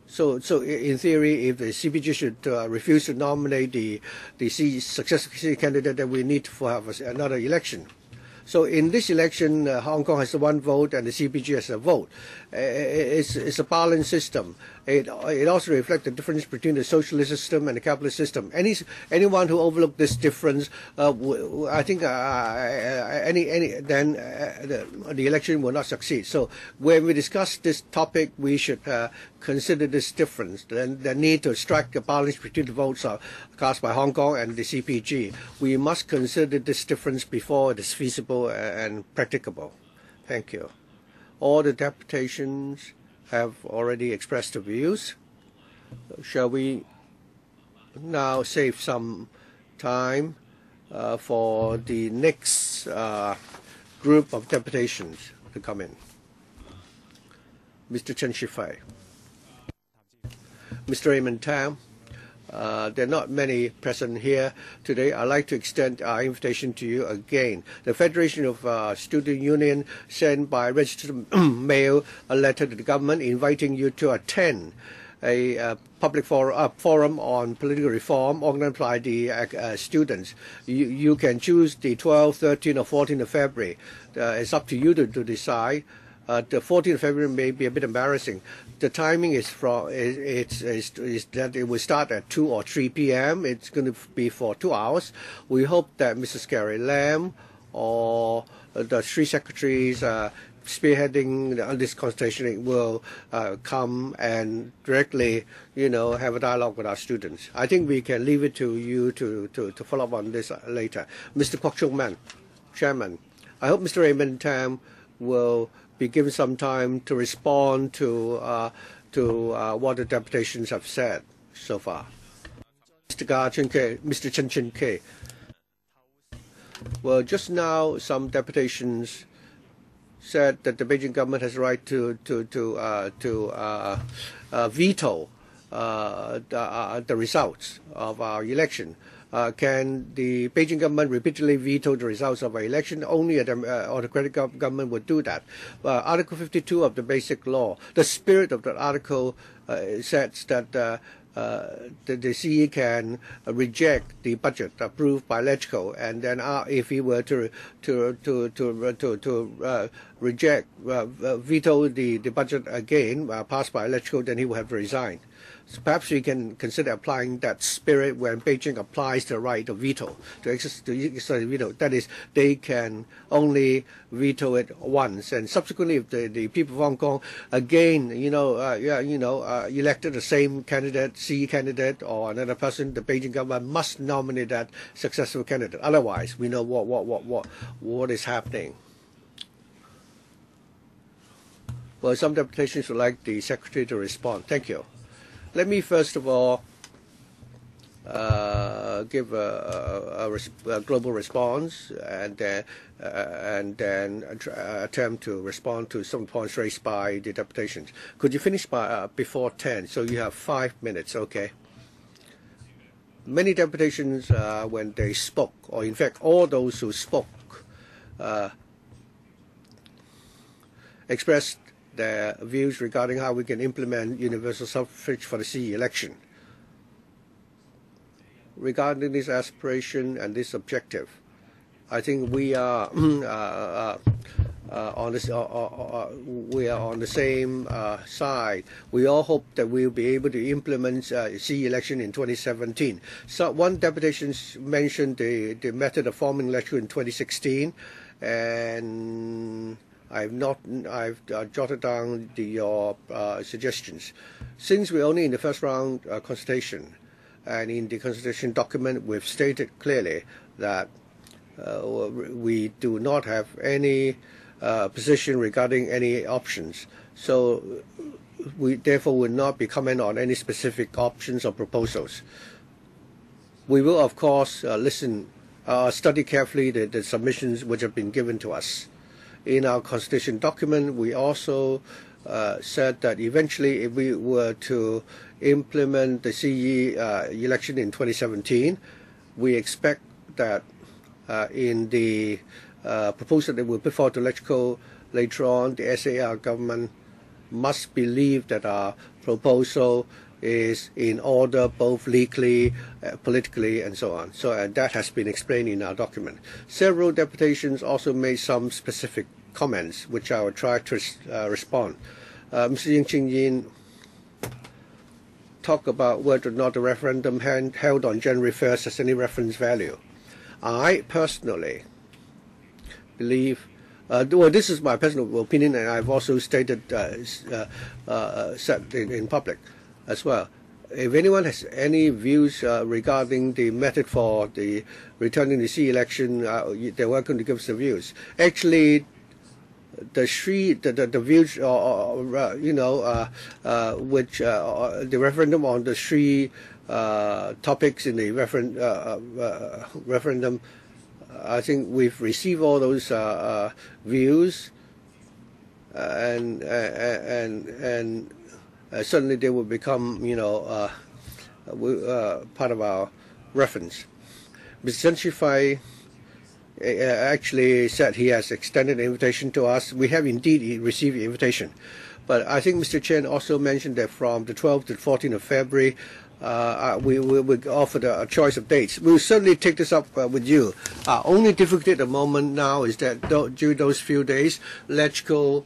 So in theory, if the CPG should refuse to nominate the successful CE candidate, then we need to have another election. So in this election, Hong Kong has the one vote and the CPG has a vote. It's a balanced system. It also reflects the difference between the socialist system and the capitalist system. Anyone who overlooks this difference, I think the election will not succeed. So when we discuss this topic, we should consider this difference, the need to strike a balance between the votes cast by Hong Kong and the CPG. We must consider this difference before it is feasible and practicable. Thank you. All the deputations have already expressed their views. Shall we now save some time for the next group of deputations to come in? Mr. Chen Shifei. Mr. Raymond Tam. There are not many present here today. I'd like to extend our invitation to you again. The Federation of Student Union sent by registered mail a letter to the government inviting you to attend a public forum on political reform organized by the students. You can choose the 12th, 13th, or 14th of February. It's up to you to decide. The 14th of February may be a bit embarrassing. The timing is that it will start at 2 or 3 p.m. It's going to be for 2 hours. We hope that Mrs. Carrie Lam or the three secretaries spearheading this consultation will come and directly, have a dialogue with our students. I think we can leave it to you to follow up on this later. Mr. Kwok Chung Man, Chairman, I hope Mr. Raymond Tam will be given some time to respond to what the deputations have said so far. Mr. Chen Chin Kei. Well, just now some deputations said that the Beijing government has the right to veto the results of our election. can the Beijing government repeatedly veto the results of an election? Only an autocratic government would do that. Article 52 of the Basic Law, the spirit of the article says that the CE can reject the budget approved by LegCo, and then if he were to reject, veto the budget again passed by LegCo, then he would have resigned. So perhaps we can consider applying that spirit when Beijing applies the right of veto, to exercise veto. That is, they can only veto it once, and subsequently, if the people of Hong Kong again, elected the same candidate, C candidate, or another person, the Beijing government must nominate that successful candidate. Otherwise, we know what is happening. Well, some deputations would like the Secretary to respond. Thank you. Let me first of all give a global response, and then attempt to respond to some points raised by the deputations. Could you finish by before 10? So you have 5 minutes, okay? Many deputations, when they spoke, or in fact all those who spoke, expressed their views regarding how we can implement universal suffrage for the CE election. Regarding this aspiration and this objective, I think we are on the same side. We all hope that we'll be able to implement CE election in 2017. So one deputation mentioned the method of forming election in 2016, and I've jotted down your suggestions. Since we're only in the first round consultation, and in the consultation document we've stated clearly that we do not have any position regarding any options. So we therefore will not be comment on any specific options or proposals. We will, of course, study carefully the submissions which have been given to us. In our constitution document, we also said that eventually, if we were to implement the CE election in 2017, we expect that in the proposal that we'll put forward to LegCo later on, the SAR government must believe that our proposal is in order both legally, politically, and so on. So and that has been explained in our document. Several deputations also made some specific comments, which I will try to respond. Mr. Ying Ching Yin talked about whether or not the referendum held on January 1st has any reference value. I personally believe, well, this is my personal opinion, and I've also stated, said in public as well. If anyone has any views regarding the method for the returning the CE election, they're welcome to give us the views. Actually, the views, which the referendum on the three topics in the referendum, I think we've received all those views, and certainly they will become, part of our reference. Mr. Chen Shifai actually said he has extended an invitation to us. We have indeed received the invitation. But I think Mr. Chen also mentioned that from the 12th to the 14th of February, we offered a choice of dates. We'll certainly take this up with you. Only difficulty at the moment now is that during those few days, LegCo,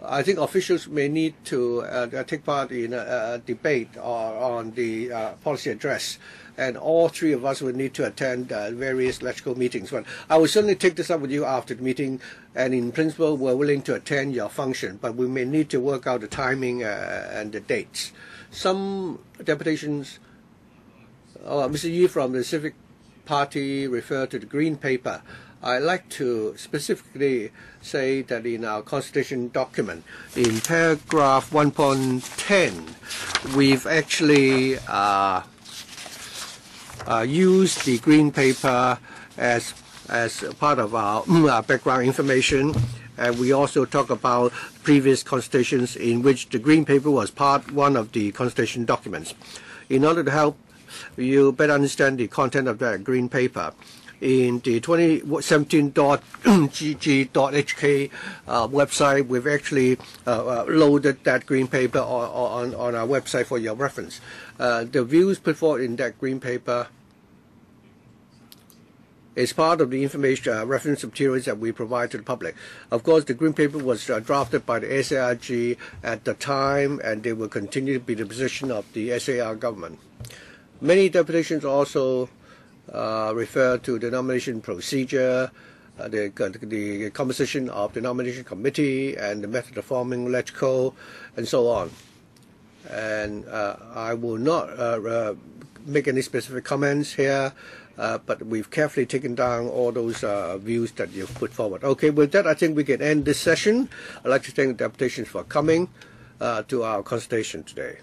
I think officials may need to take part in a debate on the policy address, and all three of us will need to attend various LegCo meetings. But I will certainly take this up with you after the meeting, and in principle, we're willing to attend your function, but we may need to work out the timing and the dates. Some deputations, Mr. Yi from the Civic Party referred to the Green Paper. I'd like to specifically say that in our constitution document, in paragraph 1.10, we've actually used the Green Paper as part of our background information, and we also talk about previous constitutions in which the Green Paper was part one of the constitution documents. In order to help you better understand the content of that green paper. In the 2017.gg.hk website, we've actually loaded that green paper on our website for your reference. The views put forward in that green paper is part of the information reference materials that we provide to the public. Of course, the green paper was drafted by the SARG at the time, and they will continue to be the position of the SAR government. Many deputations also refer to the nomination procedure, the composition of the nomination committee, and the method of forming LegCo, and so on. And I will not make any specific comments here, but we've carefully taken down all those views that you've put forward. Okay, with that, I think we can end this session. I'd like to thank the deputations for coming to our consultation today.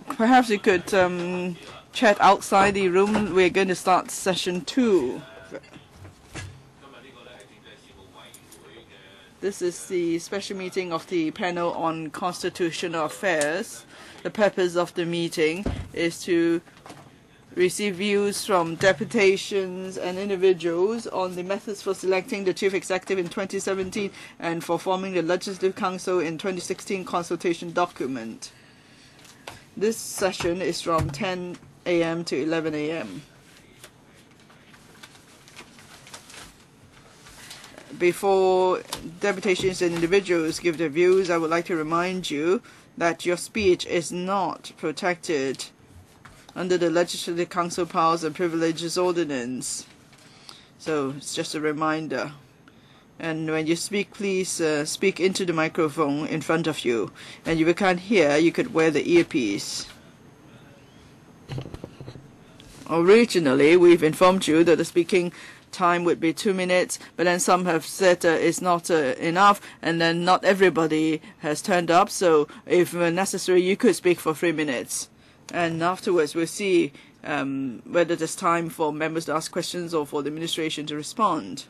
Perhaps you could chat outside the room. We're going to start session 2. This is the special meeting of the panel on constitutional affairs. The purpose of the meeting is to receive views from deputations and individuals on the methods for selecting the chief executive in 2017 and for forming the Legislative Council in 2016 Consultation Document. This session is from 10 a.m. to 11 a.m. Before deputations and individuals give their views, I would like to remind you that your speech is not protected under the Legislative Council Powers and Privileges Ordinance. So it's just a reminder. And when you speak, please speak into the microphone in front of you. And if you can't hear, you could wear the earpiece. Originally, we've informed you that the speaking time would be 2 minutes, but then some have said it's not enough, and then not everybody has turned up. So if necessary, you could speak for 3 minutes. And afterwards, we'll see whether there's time for members to ask questions or for the administration to respond.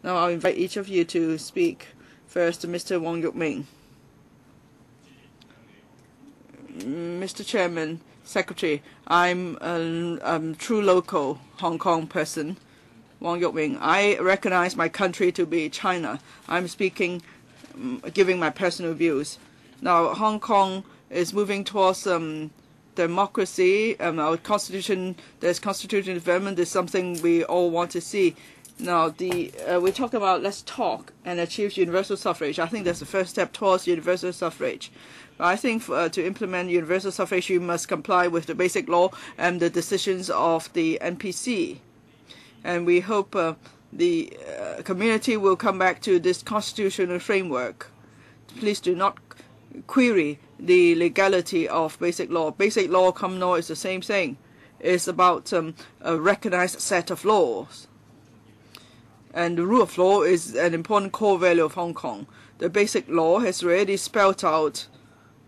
Now, I'll invite each of you to speak. First, Mr. Wong Yuk Ming. Mr. Chairman, Secretary, I'm a true local Hong Kong person, Wong Yuk Ming. I recognize my country to be China. I'm speaking, giving my personal views. Now, Hong Kong is moving towards democracy. Our constitution, there's constitutional development, is something we all want to see. Now, we talk about let's talk and achieve universal suffrage. I think that's the first step towards universal suffrage. I think to implement universal suffrage, you must comply with the basic law and the decisions of the NPC. And we hope the community will come back to this constitutional framework. Please do not query the legality of basic law. Basic law, common law is the same thing. It's about a recognized set of laws. And the rule of law is an important core value of Hong Kong. The basic law has already spelled out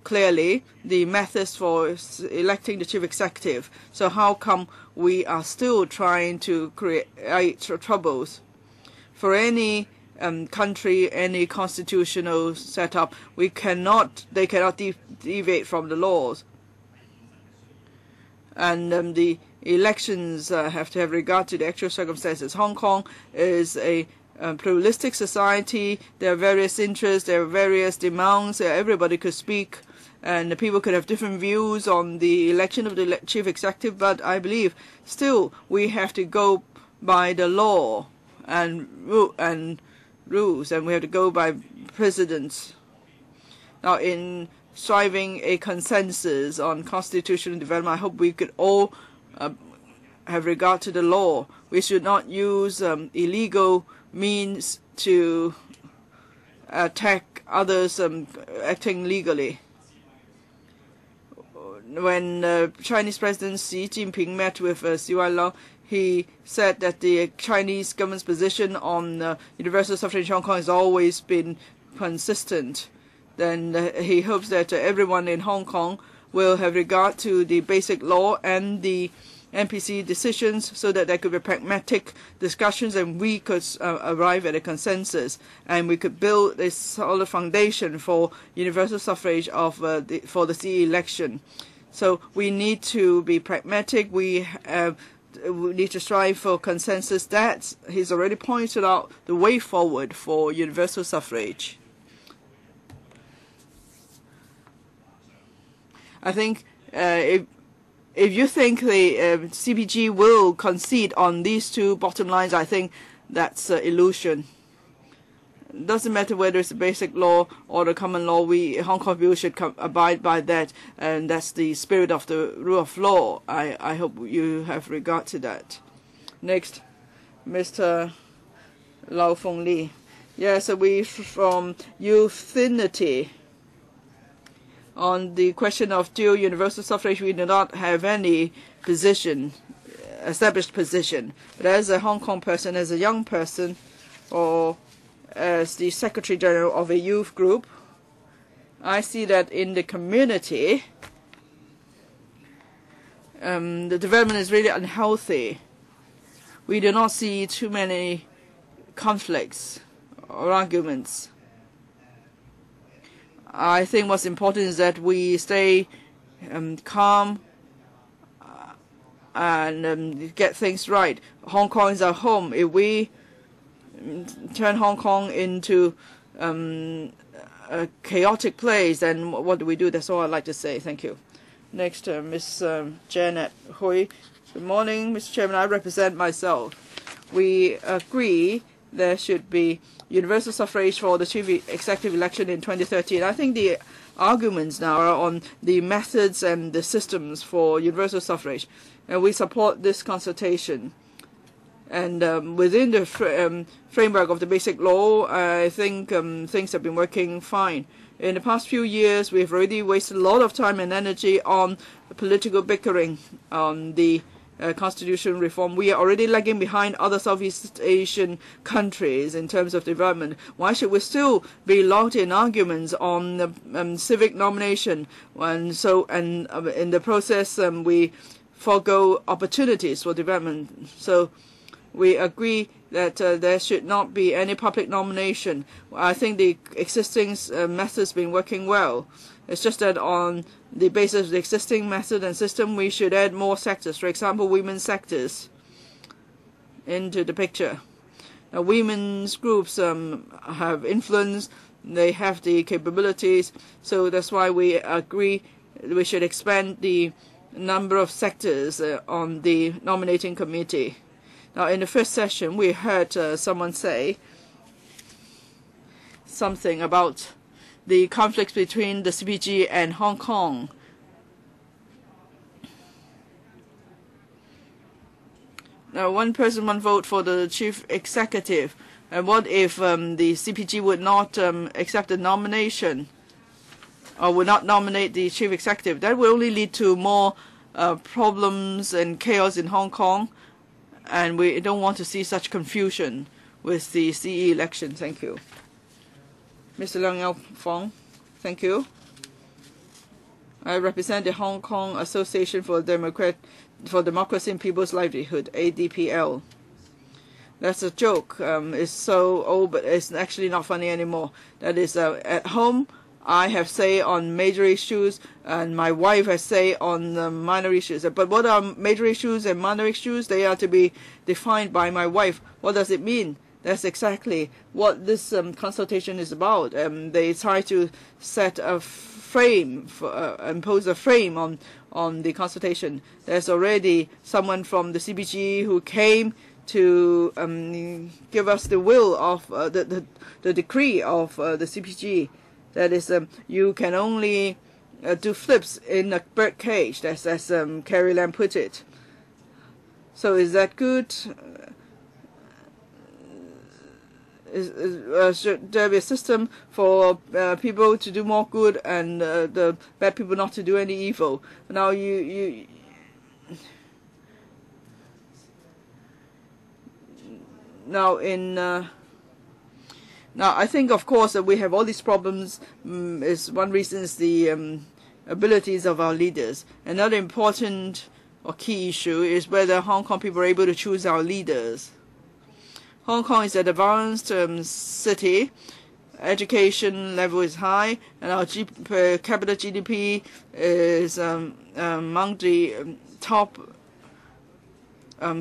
clearly the methods for electing the chief executive. So how come we are still trying to create troubles? For any country, any constitutional setup, they cannot deviate from the laws. And the elections have to have regard to the actual circumstances. Hong Kong is a pluralistic society. There are various interests, there are various demands. Everybody could speak, and the people could have different views on the election of the chief executive. But I believe still we have to go by the law and rules, and we have to go by precedents. Now, in striving a consensus on constitutional development, I hope we could all have regard to the law. We should not use illegal means to attack others acting legally. When Chinese President Xi Jinping met with Xi Wai-long, he said that the Chinese government's position on universal suffrage in Hong Kong has always been consistent. Then he hopes that everyone in Hong Kong will have regard to the basic law and the NPC decisions, so that there could be pragmatic discussions and we could arrive at a consensus, and we could build a solid foundation for universal suffrage for the CE election. So we need to be pragmatic. We need to strive for consensus. That he's already pointed out the way forward for universal suffrage. I think if you think the CPG will concede on these two bottom lines, I think that's an illusion. It doesn't matter whether it's the basic law or the common law. Hong Kong people should abide by that, and that's the spirit of the rule of law. I hope you have regard to that. Next, Mr. Lau Feng Li. Yes, we from Youthfinity. On the question of dual universal suffrage, we do not have any established position. But as a Hong Kong person, as a young person, or as the Secretary General of a youth group, I see that in the community, the development is really unhealthy. We do not see too many conflicts or arguments. I think what's important is that we stay calm and get things right. Hong Kong is our home. If we turn Hong Kong into a chaotic place, then what do we do? That's all I'd like to say. Thank you. Next, Ms. Janet Hui. Good morning, Mr. Chairman. I represent myself. We agree there should be universal suffrage for the chief executive election in 2013. I think the arguments now are on the methods and the systems for universal suffrage, and we support this consultation. And within the framework of the basic law, I think things have been working fine. In the past few years, we've already wasted a lot of time and energy on political bickering on the constitutional reform. We are already lagging behind other Southeast Asian countries in terms of development. Why should we still be locked in arguments on civic nomination? And in the process, we forego opportunities for development. So we agree that there should not be any public nomination. I think the existing method's been working well. It's just that on the basis of the existing method and system, we should add more sectors. For example, women's sectors into the picture. Now, women's groups have influence. They have the capabilities. So that's why we agree we should expand the number of sectors on the nominating committee. Now, in the first session, we heard someone say something about the conflicts between the CPG and Hong Kong. one person, one vote for the chief executive. And what if the CPG would not accept the nomination or would not nominate the chief executive? That will only lead to more problems and chaos in Hong Kong, and we don't want to see such confusion with the CE election. Thank you. Mr. Leung Yao Fong, thank you. I represent the Hong Kong Association for Democracy and People's Livelihood, ADPL. That's a joke. It's so old, but it's actually not funny anymore. That is, at home, I have say on major issues, and my wife has say on minor issues. But what are major issues and minor issues? They are to be defined by my wife. What does it mean? That's exactly what this consultation is about. They try to set a frame, impose a frame on the consultation. There's already someone from the CPG who came to give us the will of the decree of the CPG. That is, you can only do flips in a bird cage. That's as Carrie Lam put it. So is that good? Should there be a system for people to do more good and the bad people not to do any evil? Now Now I think, of course, that we have all these problems. Is one reason is the abilities of our leaders. Another important or key issue is whether Hong Kong people are able to choose our leaders. Hong Kong is an advanced city. Education level is high, and our per capita GDP is among the top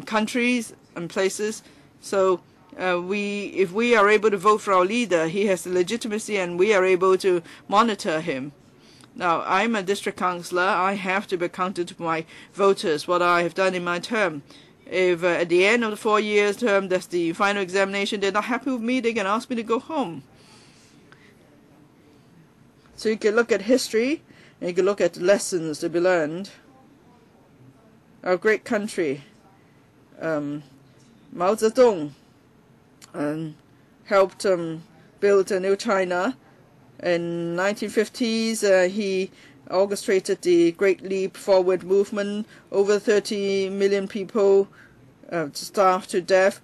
countries and places. So if we are able to vote for our leader, he has the legitimacy, and we are able to monitor him. Now, I'm a district councillor. I have to be accountable to my voters, what I have done in my term. If at the end of the 4-year term, that's the final examination, they're not happy with me, they can ask me to go home. So you can look at history, and you can look at lessons to be learned. Our great country, Mao Zedong, helped build a new China. In 1950s, he orchestrated the Great Leap Forward movement. Over 30 million people starved to death,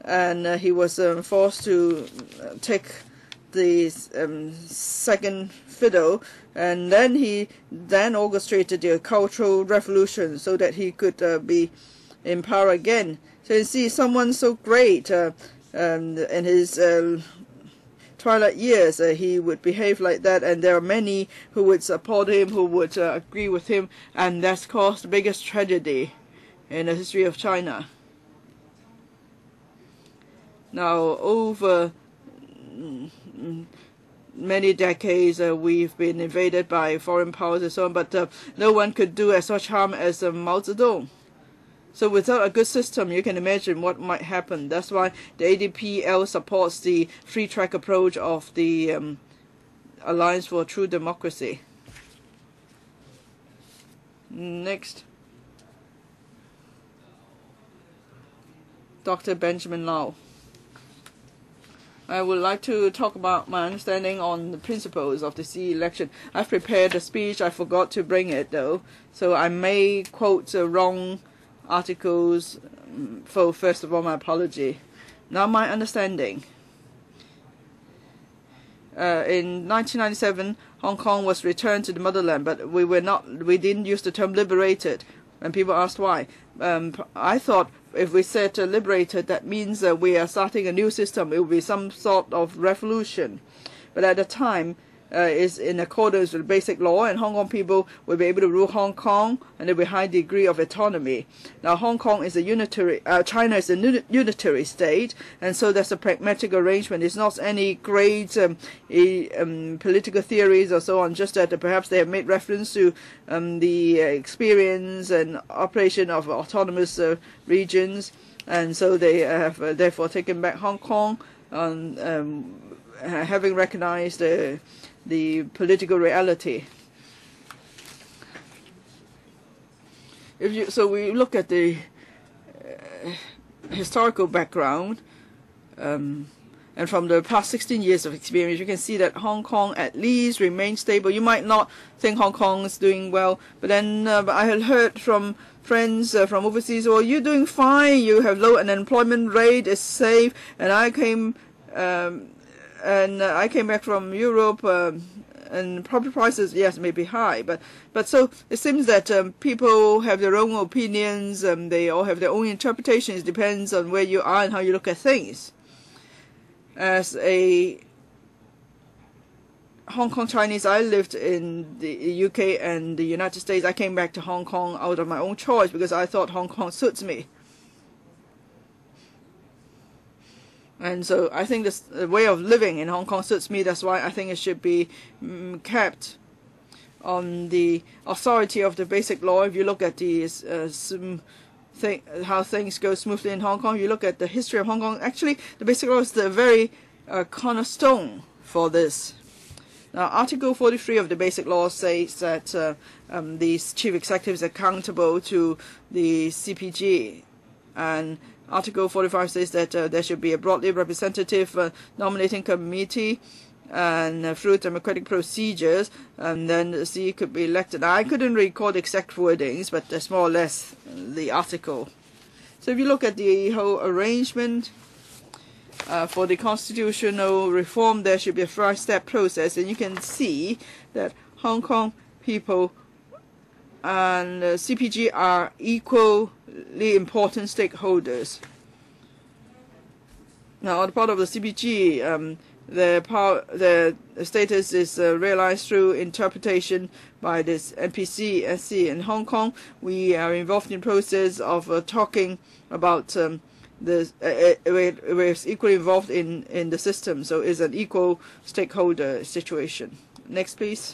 and he was forced to take the second fiddle, and then he orchestrated the Cultural Revolution so that he could be in power again. So you see, someone so great in his twilight years, he would behave like that, and there are many who would support him, who would agree with him, and that's caused the biggest tragedy in the history of China. Now, over many decades, we've been invaded by foreign powers and so on, but no one could do as much harm as Mao Zedong. So without a good system, you can imagine what might happen. That's why the ADPL supports the free-track approach of the Alliance for True Democracy. Next, Dr. Benjamin Lau. I would like to talk about my understanding on the principles of the CE election. I've prepared a speech. I forgot to bring it, though, so I may quote wrong articles. For first of all, my apology. Now, my understanding. In 1997, Hong Kong was returned to the motherland, but we didn't use the term liberated. And people asked why. I thought if we said liberated, that means that we are starting a new system. It will be some sort of revolution. But at the time, is in accordance with basic law, and Hong Kong people will be able to rule Hong Kong, and there will be a high degree of autonomy. Now, Hong Kong is a unitary, China is a unitary state, and so that's a pragmatic arrangement. It's not any great political theories or so on, just that perhaps they have made reference to the experience and operation of autonomous regions, and so they have therefore taken back Hong Kong, having recognized the political reality. So we look at the historical background, and from the past 16 years of experience, you can see that Hong Kong at least remains stable. You might not think Hong Kong is doing well, but then I had heard from friends from overseas, well, you're doing fine, you have low unemployment rate, it's safe, and I came back from Europe, and property prices, yes, may be high, but so it seems that people have their own opinions, they all have their own interpretations. It depends on where you are and how you look at things. As a Hong Kong Chinese, I lived in the UK and the United States. I came back to Hong Kong out of my own choice because I thought Hong Kong suits me. And so I think this way of living in Hong Kong suits me. That's why I think it should be kept on the authority of the basic law. If you look at the how things go smoothly in Hong Kong, you look at the history of Hong Kong. Actually, the basic law is the very cornerstone for this. Now, Article 43 of the Basic Law says that the chief executive is accountable to the CPG, and Article 45 says that there should be a broadly representative nominating committee, and through democratic procedures, and then the C could be elected. Now, I couldn't recall the exact wordings, but that's more or less the article. So if you look at the whole arrangement, for the constitutional reform, there should be a 5-step process, and you can see that Hong Kong people and CPG are equally important stakeholders. Now, on the part of the CPG, the status is realized through interpretation by this NPC, SC. In Hong Kong, we are involved in the process of talking about we're equally involved in the system, so it's an equal stakeholder situation. Next, please.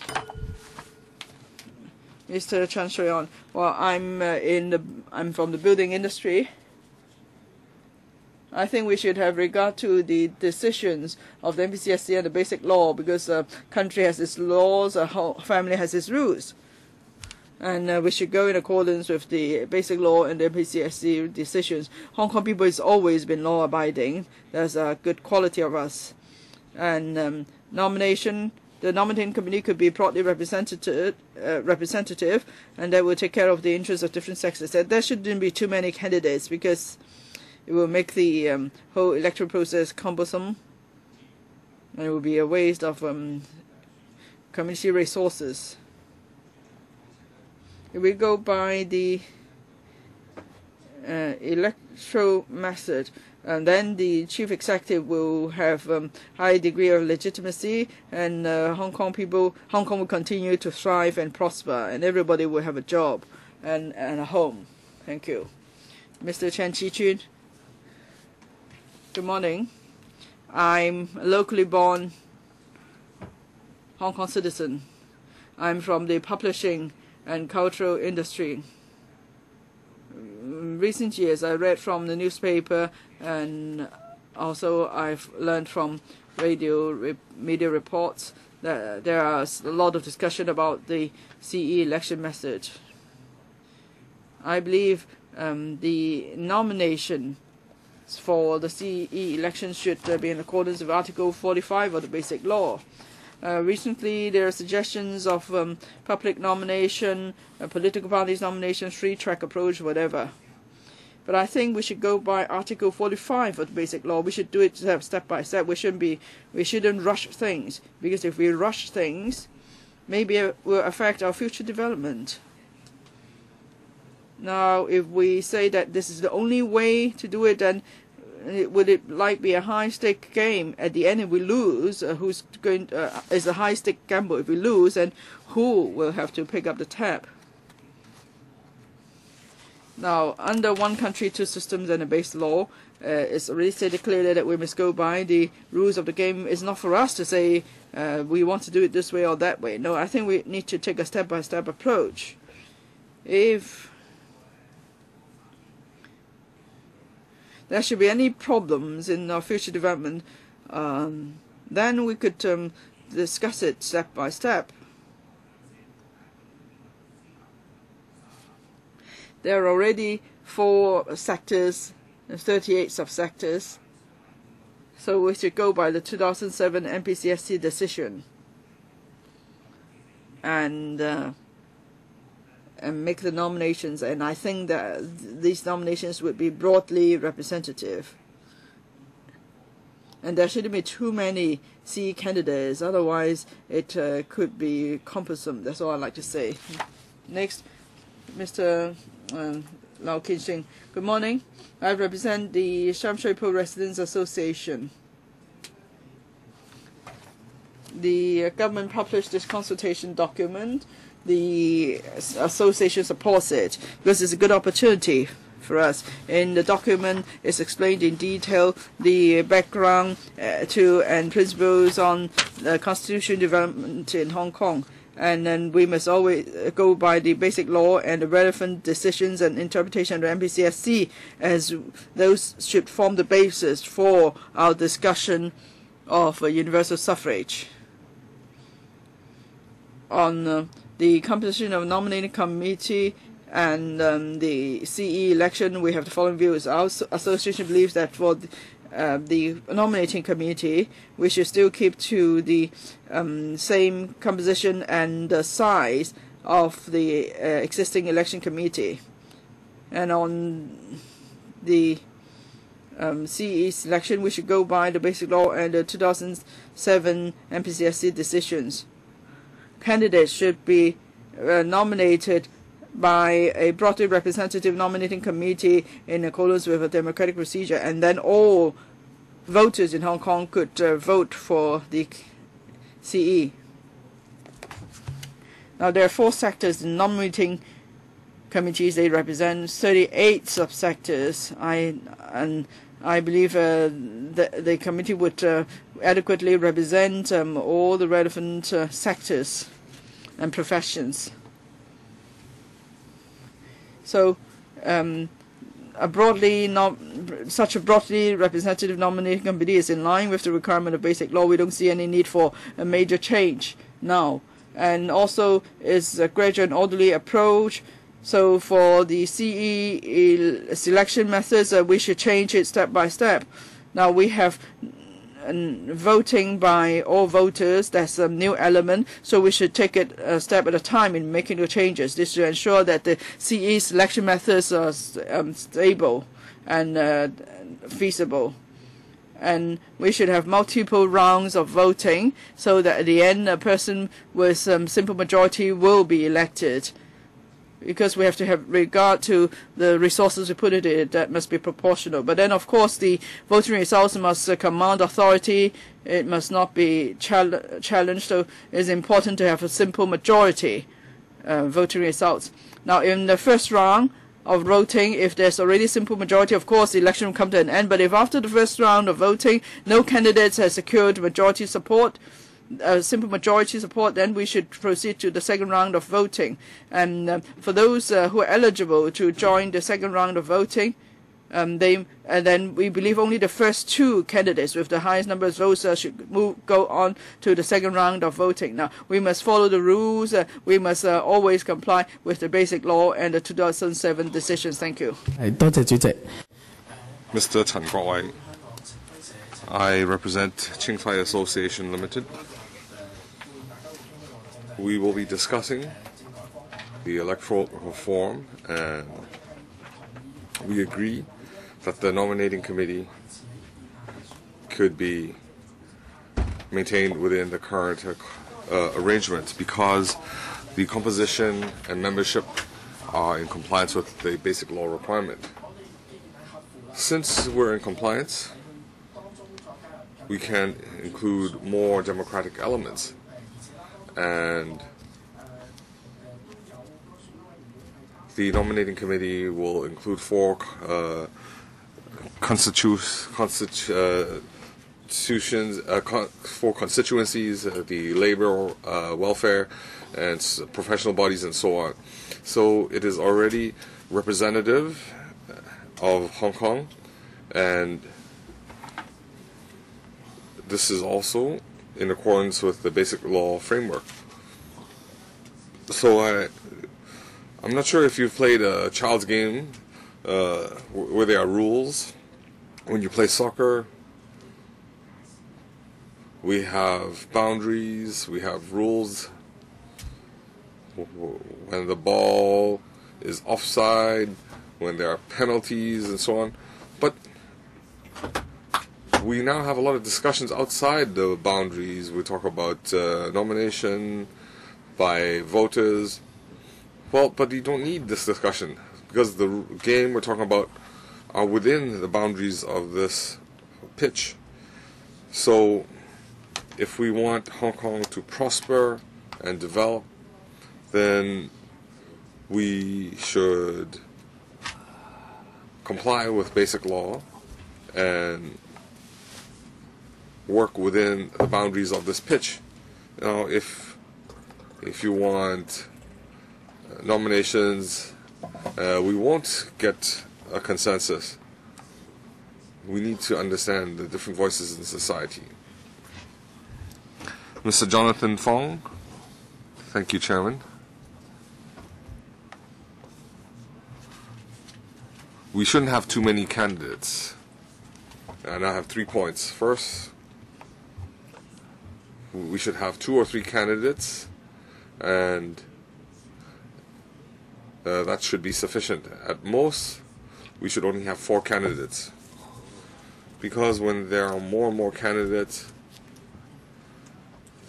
Mr. Chan Shui-on. Well, I'm from the building industry. I think we should have regard to the decisions of the NPCSC and the Basic Law, because a country has its laws, a whole family has its rules. And we should go in accordance with the Basic Law and the NPCSC decisions. Hong Kong people has always been law-abiding. There's a good quality of us. And the nominating committee could be broadly representative, and that will take care of the interests of different sectors. There shouldn't be too many candidates, because it will make the whole electoral process cumbersome, and it will be a waste of community resources. If we go by the electoral method, and then the chief executive will have high degree of legitimacy, and Hong Kong will continue to thrive and prosper, and everybody will have a job and a home. Thank you. Mr. Chen Chi-chun. Good morning. I'm a locally born Hong Kong citizen. I'm from the publishing and cultural industry. In recent years, I read from the newspaper, and also I've learned from media reports that there is a lot of discussion about the CE election method. I believe the nomination for the CE election should be in accordance with Article 45 of the Basic Law. Recently, there are suggestions of public nomination, political parties nomination, three-track approach, whatever. But I think we should go by Article 45 of the Basic Law. We should do it step by step. We shouldn't rush things, because if we rush things, maybe it will affect our future development. Now, if we say that this is the only way to do it, then would it be a high-stake game? At the end, if we lose, who's going? Is a high-stake gamble. If we lose, then who will have to pick up the tab? Now, under one country, two systems and a base law, it's already stated clearly that we must go by the rules of the game. It's not for us to say we want to do it this way or that way. No, I think we need to take a step-by-step approach. If there should be any problems in our future development, then we could discuss it step by step. There are already 4 sectors and 38 subsectors. So we should go by the 2007 MPCSC decision and make the nominations. And I think that these nominations would be broadly representative. And there shouldn't be too many CE candidates, otherwise it could be cumbersome. That's all I'd like to say. Next, Mr. Lau Kin-shing. Good morning. I represent the Sham Shui Po Residents Association. The government published this consultation document. The association supports it because it's a good opportunity for us. In the document, it's explained in detail the background to and principles on constitutional development in Hong Kong. And then we must always go by the basic law and the relevant decisions and interpretation of the MPCSC, as those should form the basis for our discussion of universal suffrage. On the composition of nominating committee and the CE election, we have the following views. Our association believes that for the nominating committee, we should still keep to the same composition and size of the existing election committee. And on the CE selection, we should go by the basic law and the 2007 MPCSC decisions. Candidates should be nominated by a broadly representative nominating committee in accordance with a democratic procedure, and then all voters in Hong Kong could vote for the CE. Now, there are 4 sectors in nominating committees. They represent 38 subsectors. I believe the committee would adequately represent all the relevant sectors and professions. So such a broadly representative nominating committee is in line with the requirement of basic law. We don't see any need for a major change now. And also is a gradual and orderly approach. So for the CE selection methods, we should change it step by step. Now we have voting by all voters. That's a new element, so we should take it a step at a time in making the changes. This should ensure that the CE selection methods are stable and feasible. And we should have multiple rounds of voting so that at the end a person with simple majority will be elected. Because we have to have regard to the resources we put into it, that must be proportional. But then, of course, the voting results must command authority. It must not be challenged. So it's important to have a simple majority voting results. Now, in the first round of voting, if there's already simple majority, of course, the election will come to an end. But if after the first round of voting, no candidates has secured majority support, simple majority support, then we should proceed to the second round of voting. And for those who are eligible to join the second round of voting, then we believe only the first 2 candidates with the highest number of votes should go on to the second round of voting. Now, we must follow the rules. We must always comply with the basic law and the 2007 decisions. Thank you. Mr. Chen Guowei. I represent Ching Tai Association Limited. We will be discussing the electoral reform, and we agree that the nominating committee could be maintained within the current arrangements because the composition and membership are in compliance with the basic law requirement. Since we're in compliance, we can include more democratic elements, and the nominating committee will include 4 constituencies, the labor, welfare, and professional bodies, and so on. So it is already representative of Hong Kong, and this is also in accordance with the basic law framework. So I'm not sure if you've played a child's game where there are rules. When you play soccer, we have boundaries, we have rules. When the ball is offside, when there are penalties and so on. But we now have a lot of discussions outside the boundaries. We talk about nomination by voters. Well, but you don't need this discussion because the game we're talking about are within the boundaries of this pitch. So if we want Hong Kong to prosper and develop, then we should comply with basic law and work within the boundaries of this pitch. Now, if you want nominations, we won't get a consensus. We need to understand the different voices in society. Mr. Jonathan Fong. Thank you, Chairman. We shouldn't have too many candidates. And I have 3 points. First, we should have 2 or 3 candidates, and that should be sufficient. At most, we should only have 4 candidates. Because when there are more and more candidates,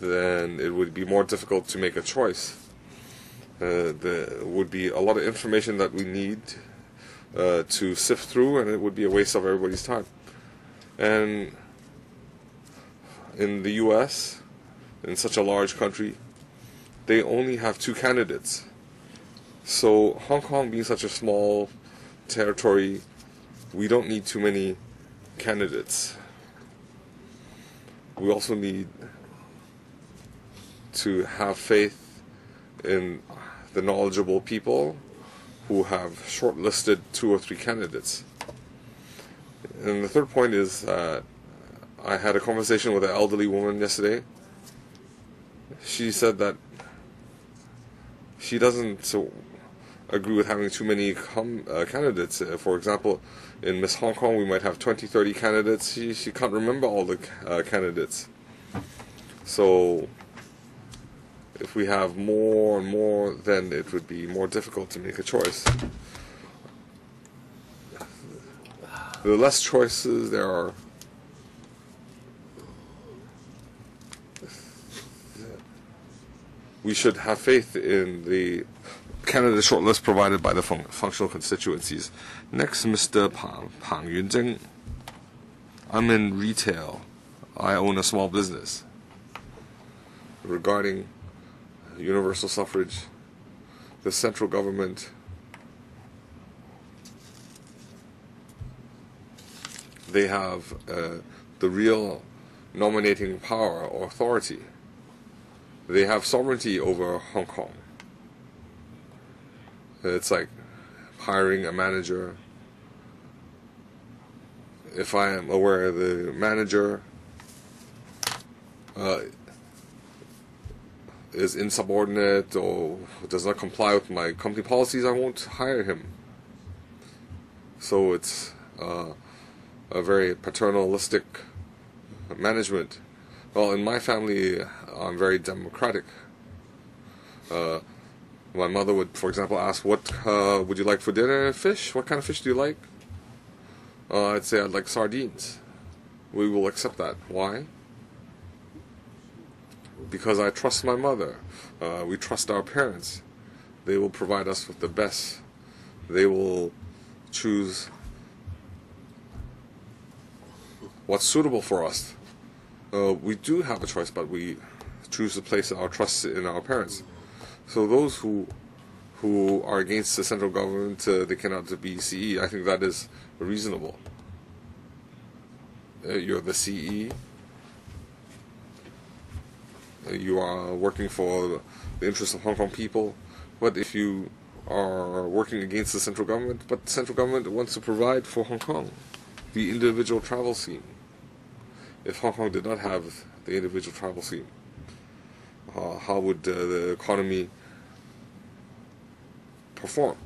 then it would be more difficult to make a choice. There would be a lot of information that we need to sift through, and it would be a waste of everybody's time. And in the US, in such a large country, they only have 2 candidates. So Hong Kong being such a small territory, we don't need too many candidates. We also need to have faith in the knowledgeable people who have shortlisted 2 or 3 candidates. And the third point is that I had a conversation with an elderly woman yesterday. She said that she doesn't agree with having too many candidates. For example, in Miss Hong Kong we might have 20, 30 candidates. She can't remember all the candidates. So if we have more and more, then it would be more difficult to make a choice. The less choices there are, we should have faith in the candidate shortlist provided by the functional constituencies. Next, Mr. Pang Yunjing. I'm in retail. I own a small business. Regarding universal suffrage, the central government, they have the real nominating power or authority. They have sovereignty over Hong Kong. It's like hiring a manager. If I am aware the manager is insubordinate or does not comply with my company policies, I won't hire him. So it's a very paternalistic management. Well, in my family, I'm very democratic. My mother would, for example, ask, what would you like for dinner? Fish? What kind of fish do you like? I'd say I'd like sardines. We will accept that. Why? Because I trust my mother. We trust our parents. They will provide us with the best. They will choose what's suitable for us. We do have a choice, but we choose to place our trust in our parents. So those who are against the central government, they cannot be CE. I think that is reasonable. You're the CE. You are working for the interests of Hong Kong people. But if you are working against the central government, but the central government wants to provide for Hong Kong the individual travel scheme. If Hong Kong did not have the individual travel scheme, how would the economy perform?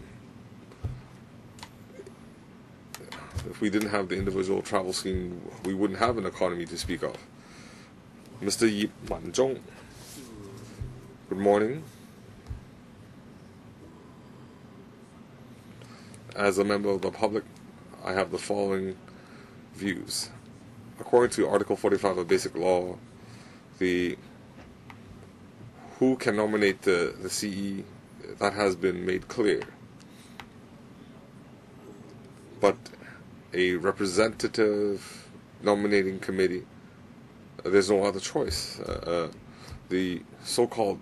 If we didn't have the individual travel scheme, we wouldn't have an economy to speak of. Mr. Yip Manzhong, good morning. As a member of the public, I have the following views. According to Article 45 of Basic Law, who can nominate the CE, that has been made clear. But a representative nominating committee, there's no other choice. The so-called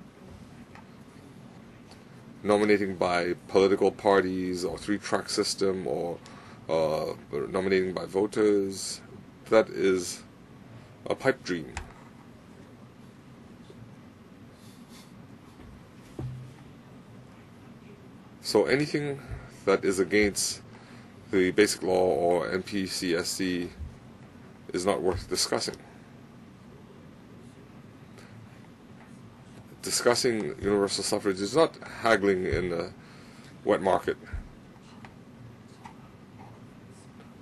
nominating by political parties or three-track system or nominating by voters, that is a pipe dream. So anything that is against the Basic Law or NPCSC is not worth discussing. Discussing universal suffrage is not haggling in the wet market.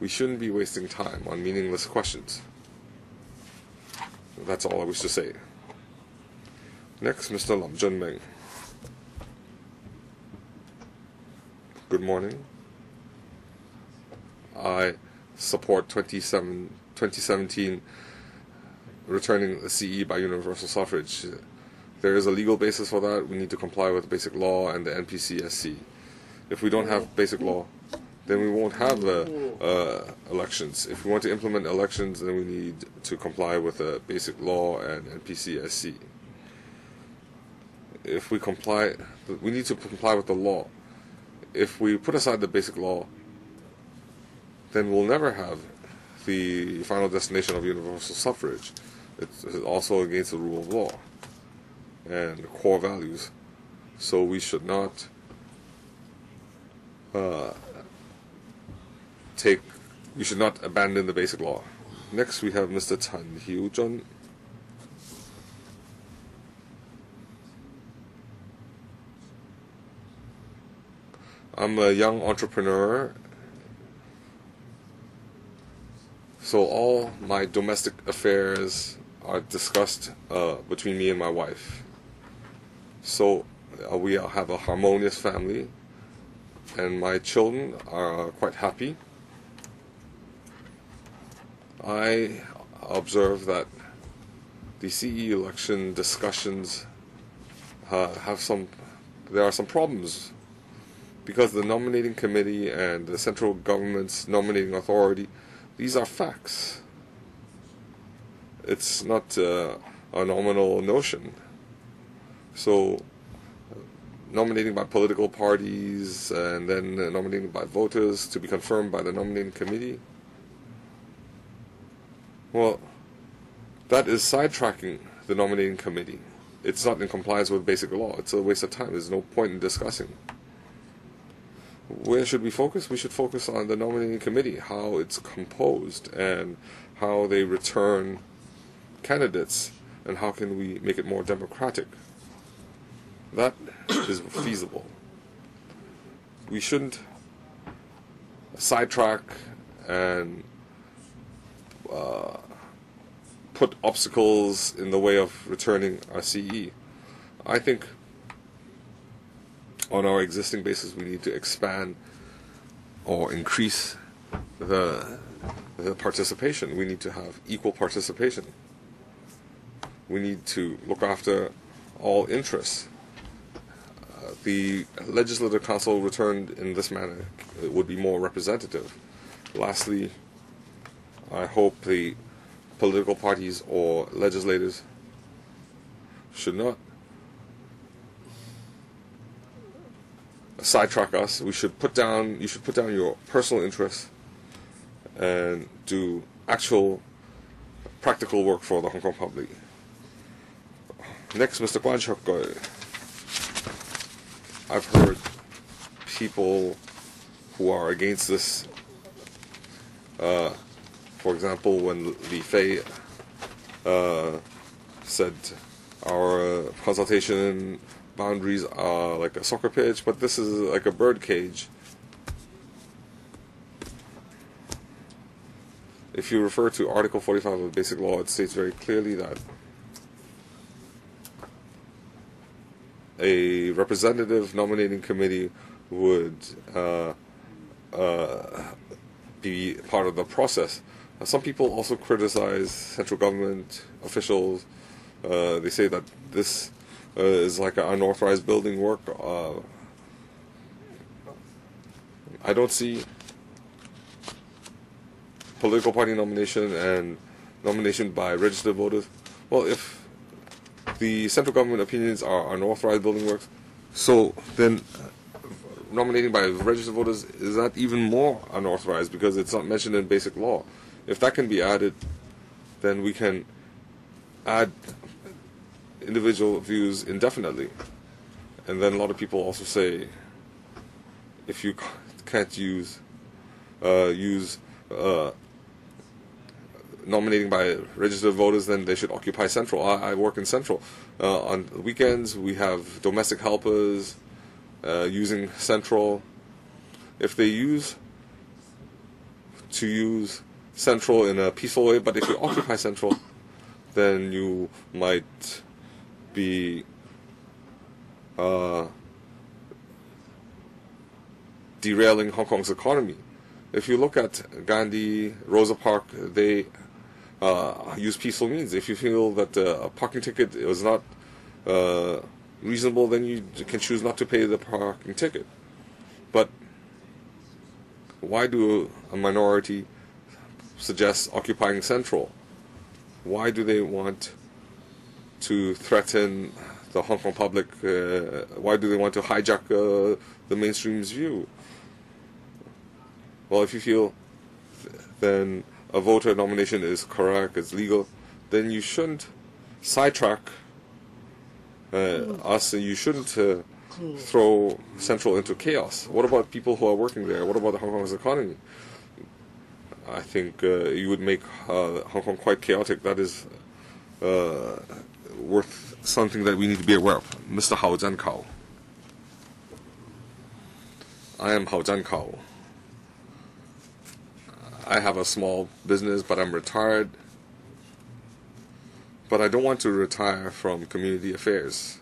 We shouldn't be wasting time on meaningless questions. That's all I wish to say. Next, Mr. Lam Jun Meng. Good morning. I support 2017 returning the CE by universal suffrage. There is a legal basis for that. We need to comply with basic law and the NPCSC. If we don't have basic law, then we won't have elections. If we want to implement elections, then we need to comply with the basic law and NPCSC. If we comply, we need to comply with the law. If we put aside the basic law, then we'll never have the final destination of universal suffrage. It's also against the rule of law and core values. So we should not we should not abandon the basic law. Next we have Mr. Chan Hiu-jun. I'm a young entrepreneur, so all my domestic affairs are discussed between me and my wife. So we have a harmonious family, and my children are quite happy. I observe that the CE election discussions there are some problems, because the nominating committee and the central government's nominating authority, these are facts. It's not a nominal notion. So nominating by political parties and then nominating by voters to be confirmed by the nominating committee, well, that is sidetracking the nominating committee. It's not in compliance with basic law. It's a waste of time. There's no point in discussing. Where should we focus? We should focus on the nominating committee, how it's composed and how they return candidates, and how can we make it more democratic. That is feasible. We shouldn't sidetrack and put obstacles in the way of returning our CE. I think on our existing basis we need to expand or increase the participation. We need to have equal participation. We need to look after all interests. The Legislative Council returned in this manner would be more representative. Lastly, I hope the political parties or legislators should not sidetrack us. You should put down your personal interests and do actual practical work for the Hong Kong public. Next, Mr. Guan Chok-goi. I've heard people who are against this, for example, when Li Fei said our consultation boundaries are like a soccer pitch, but this is like a bird cage. if you refer to Article 45 of the Basic Law, it states very clearly that a representative nominating committee would be part of the process. Some people also criticize central government officials. They say that this is like an unauthorized building work. I don't see political party nomination and nomination by registered voters. Well, if the central government opinions are unauthorized building works, so then nominating by registered voters is that even more unauthorized because it's not mentioned in basic law. If that can be added, then we can add individual views indefinitely. And then a lot of people also say, if you can't use nominating by registered voters, then they should occupy Central. I work in Central. On weekends, we have domestic helpers using Central. If they use Central in a peaceful way, but if you occupy Central, then you might be derailing Hong Kong's economy. If you look at Gandhi, Rosa Parks, they use peaceful means. If you feel that a parking ticket is not reasonable, then you can choose not to pay the parking ticket. But why do a minority suggest occupying Central? Why do they want to threaten the Hong Kong public? Why do they want to hijack the mainstream's view? Well, if you feel then a voter nomination is correct, it's legal, then you shouldn't sidetrack us, and you shouldn't throw Central into chaos. What about people who are working there? What about Hong Kong's economy? I think you would make Hong Kong quite chaotic. That is worth something that we need to be aware of. Mr. Hao Zhankao. I am Hao Zhankao. I have a small business, but I'm retired. But I don't want to retire from community affairs.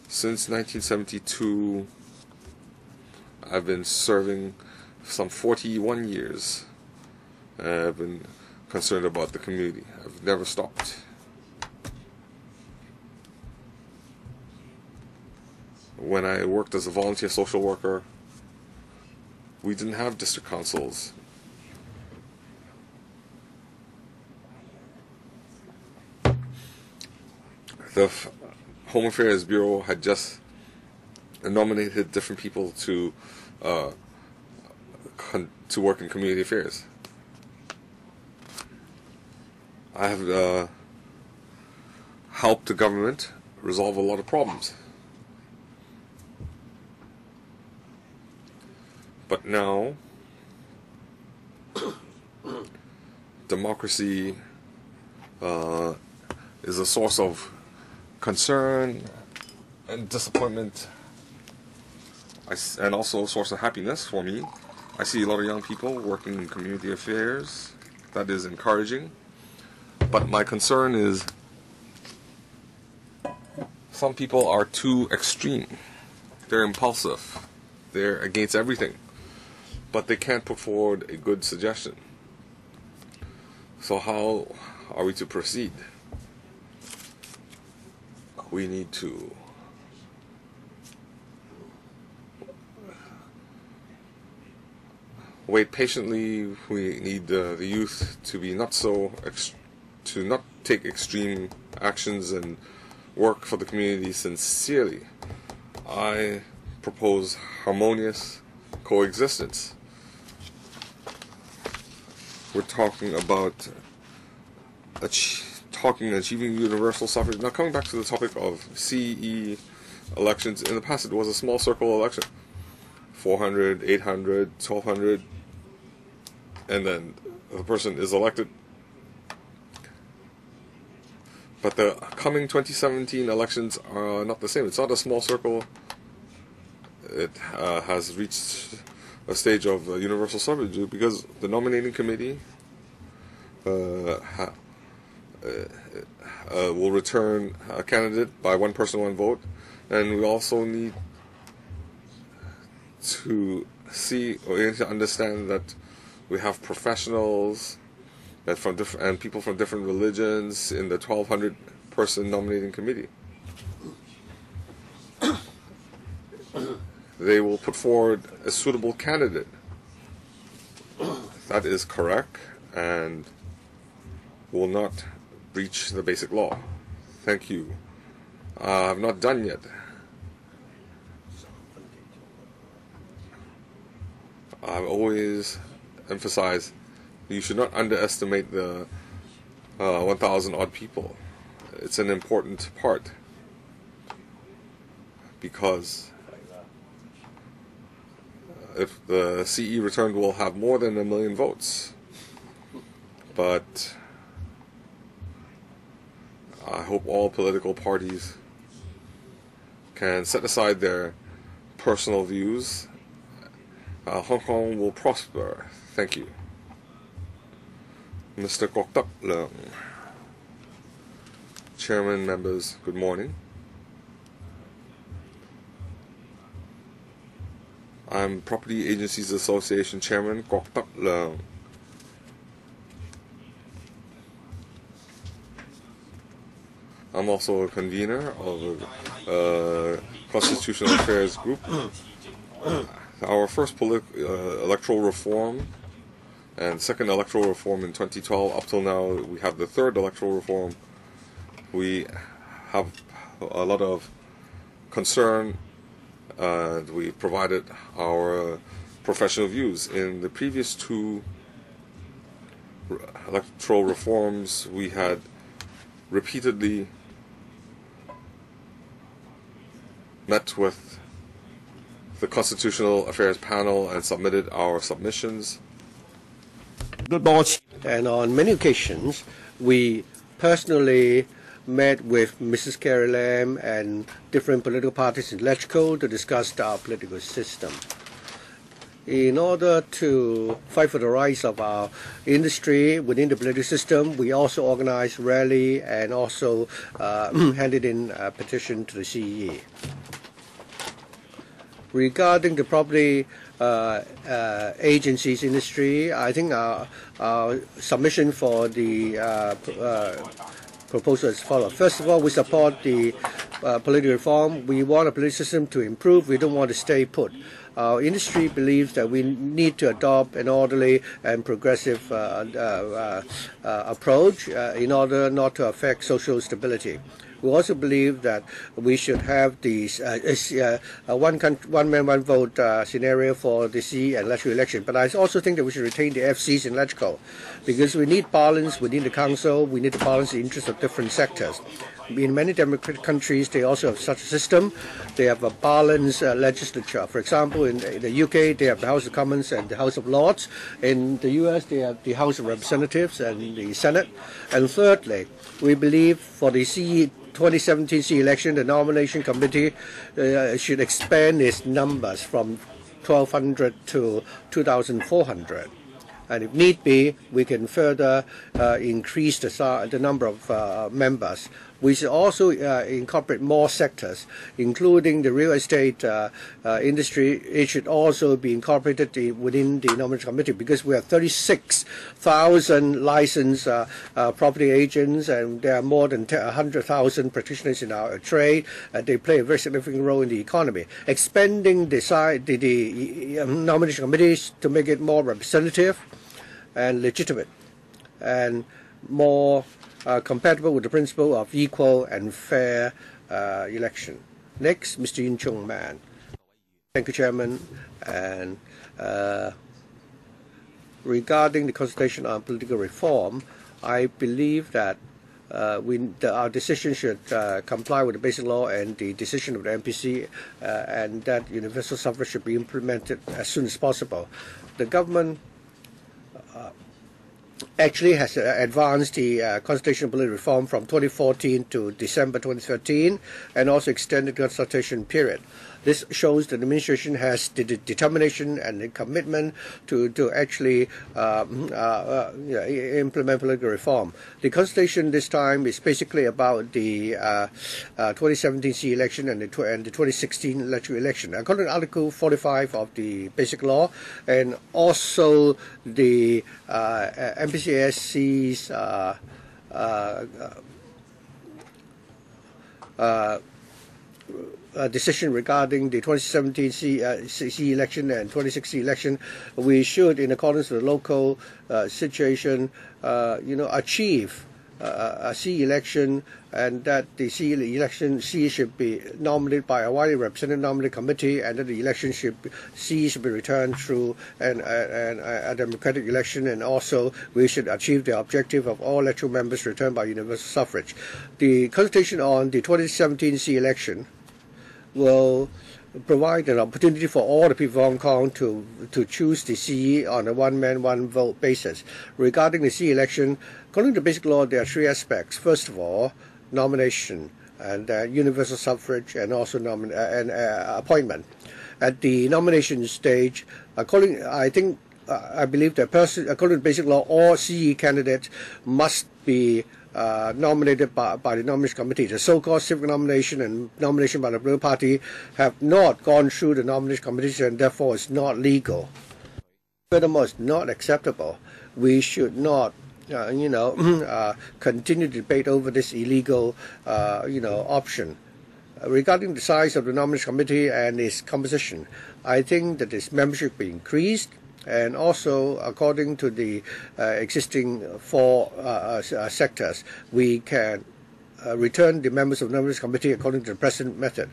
Since 1972, I've been serving some 41 years. I've been concerned about the community. I've never stopped. When I worked as a volunteer social worker, we didn't have district councils. The Home Affairs Bureau had just nominated different people to work in community affairs. I have helped the government resolve a lot of problems. But now, democracy is a source of concern and disappointment, and also a source of happiness for me. I see a lot of young people working in community affairs. That is encouraging. But my concern is some people are too extreme. They're impulsive. They're against everything. But they can't put forward a good suggestion. So how are we to proceed? We need to wait patiently. We need the youth to be not take extreme actions and work for the community sincerely. I propose harmonious coexistence. We're talking about achieving universal suffrage. Now, coming back to the topic of CE elections, in the past it was a small circle election. 400, 800, 1200, and then the person is elected. But the coming 2017 elections are not the same. It's not a small circle. It has reached a stage of universal suffrage because the nominating committee will return a candidate by one person, one vote, and we also need to understand that we have professionals that and people from different religions in the 1,200-person nominating committee. They will put forward a suitable candidate. That is correct and will not breach the basic law. Thank you. I'm not done yet. I've always emphasized you should not underestimate the 1,000 odd people. It's an important part because if the CE returned, will have more than 1 million votes. But I hope all political parties can set aside their personal views. Hong Kong will prosper. Thank you. Mr. Kwok Tak Leung. Chairman, members, good morning. I'm Property Agencies Association Chairman Kwok Tak Leung. I'm also a convener of a Constitutional Affairs group. Our first electoral reform and second electoral reform in 2012, up till now we have the third electoral reform. We have a lot of concern and we provided our professional views. In the previous two electoral reforms, we had repeatedly met with the Constitutional Affairs panel and submitted our submissions. And on many occasions, we personally met with Mrs. Carrie Lam and different political parties in LegCo to discuss our political system. In order to fight for the rights of our industry within the political system, we also organized rally and also handed in a petition to the CE. Regarding the property agencies industry, I think our submission for the proposal is as follows. First of all, we support the political reform. We want a political system to improve. We don't want to stay put. Our industry believes that we need to adopt an orderly and progressive approach in order not to affect social stability. We also believe that we should have these one man, one vote scenario for the CE and legislative election. But I also think that we should retain the FCs in LegCo because we need balance within the council. We need to balance the interests of different sectors. In many democratic countries, they also have such a system. They have a balanced legislature. For example, in the UK, they have the House of Commons and the House of Lords. In the US, they have the House of Representatives and the Senate. And thirdly, we believe for the CE 2017 CE election, the nomination committee should expand its numbers from 1,200 to 2,400. And if need be, we can further increase the number of members. We should also incorporate more sectors, including the real estate industry. It should also be incorporated within the nomination committee because we have 36,000 licensed property agents, and there are more than 100,000 practitioners in our trade. They play a very significant role in the economy. Expanding the nomination committees to make it more representative and legitimate and more compatible with the principle of equal and fair election. Next, Mr. Yin Chung Man. Thank you, Chairman. And regarding the consultation on political reform, I believe that our decision should comply with the basic law and the decision of the MPC, and that universal suffrage should be implemented as soon as possible. The government actually has advanced the consultation political reform from 2014 to December 2013 and also extended the consultation period. This shows that the administration has the determination and the commitment to actually implement political reform. The consultation this time is basically about the 2017 C election and the 2016 electoral election. According to Article 45 of the Basic Law, and also the MPCSC's decision regarding the 2017 C election and 2016 election, we should, in accordance with the local situation, achieve a C election, and that the C should be nominated by a widely represented nominating committee, and that the election should be returned through a democratic election, and also we should achieve the objective of all electoral members returned by universal suffrage. The consultation on the 2017 C election will provide an opportunity for all the people of Hong Kong to choose the CE on a one-man, one-vote basis. Regarding the CE election, according to basic law, there are three aspects. First of all, nomination and universal suffrage, and also appointment. At the nomination stage, I believe that according to basic law, all CE candidates must be nominated by the nomination committee. The so-called civic nomination and nomination by the political party have not gone through the nomination committee, and therefore it's not legal. Furthermore, it's not acceptable. We should not continue to debate over this illegal option. Regarding the size of the nomination committee and its composition, I think that its membership be increased, and also according to the existing four sectors, we can return the members of the nomination committee according to the present method.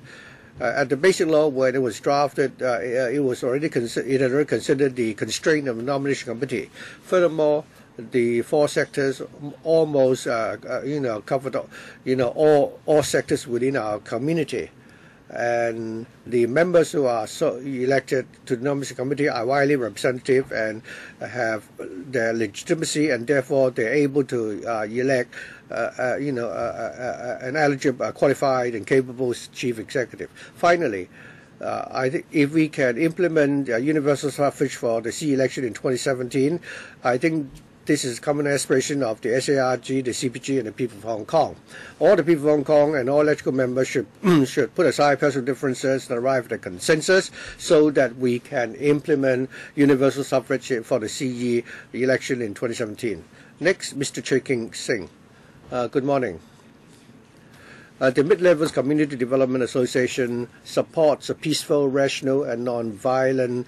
At the basic law, when it was drafted, it had already considered the constraint of the nomination committee. Furthermore, the four sectors almost covered all sectors within our community, and the members who are elected to the nomination committee are widely representative and have their legitimacy, and therefore they're able to elect an eligible, qualified and capable chief executive. Finally, I think if we can implement universal suffrage for the C election in 2017, I think this is a common aspiration of the SARG, the CPG, and the people of Hong Kong. All the people of Hong Kong and all electoral members should put aside personal differences and arrive at a consensus so that we can implement universal suffrage for the CE election in 2017. Next, Mr. Choi King Sing. Good morning. The Mid-Levels Community Development Association supports a peaceful, rational, and non-violent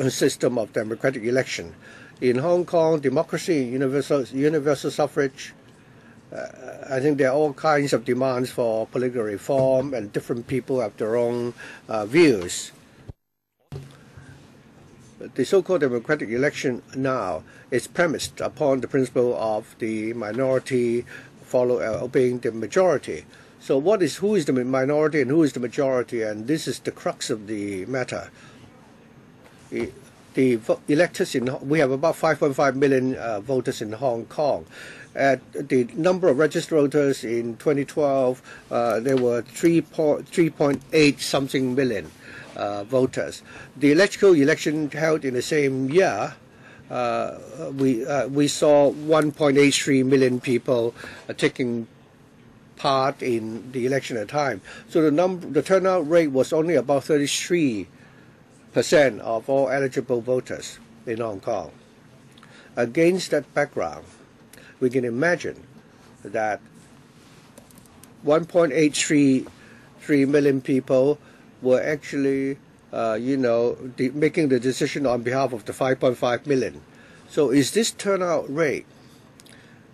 system of democratic election. In Hong Kong, democracy and universal suffrage, I think there are all kinds of demands for political reform, and different people have their own views. The so-called democratic election now is premised upon the principle of the minority obeying the majority. So who is the minority and who is the majority? And this is the crux of the matter. The electors we have about 5.5 million voters in Hong Kong. At the number of registered voters in 2012, there were 3.8 something million voters. The electoral election held in the same year, we saw 1.83 million people taking part in the election at a time. So the turnout rate was only about 33% of all eligible voters in Hong Kong. Against that background, we can imagine that 1.833 million people were actually, making the decision on behalf of the 5.5 million. So is this turnout rate,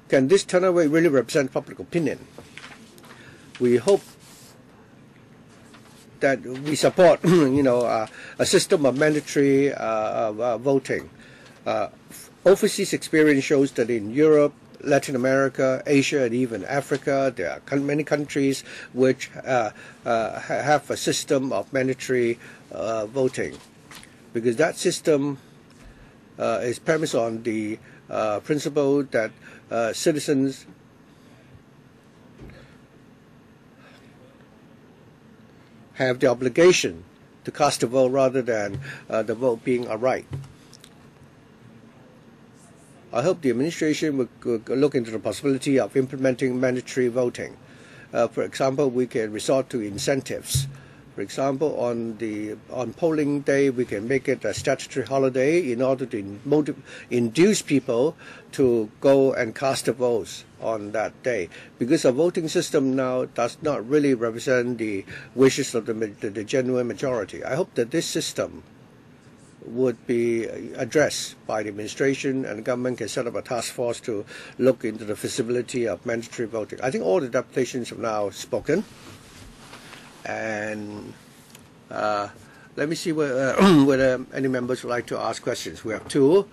can this turnout rate really represent public opinion? We hope that we support, a system of mandatory voting. Overseas experience shows that in Europe, Latin America, Asia, and even Africa, there are many countries which have a system of mandatory voting, because that system is premised on the principle that citizens have the obligation to cast a vote rather than the vote being a right. I hope the administration will look into the possibility of implementing mandatory voting. For example, we can resort to incentives. For example, on polling day, we can make it a statutory holiday in order to induce people to go and cast the votes on that day. Because our voting system now does not really represent the wishes of the genuine majority. I hope that this system would be addressed by the administration, and the government can set up a task force to look into the feasibility of mandatory voting. I think all the deputations have now spoken. And let me see whether any members would like to ask questions. We have two,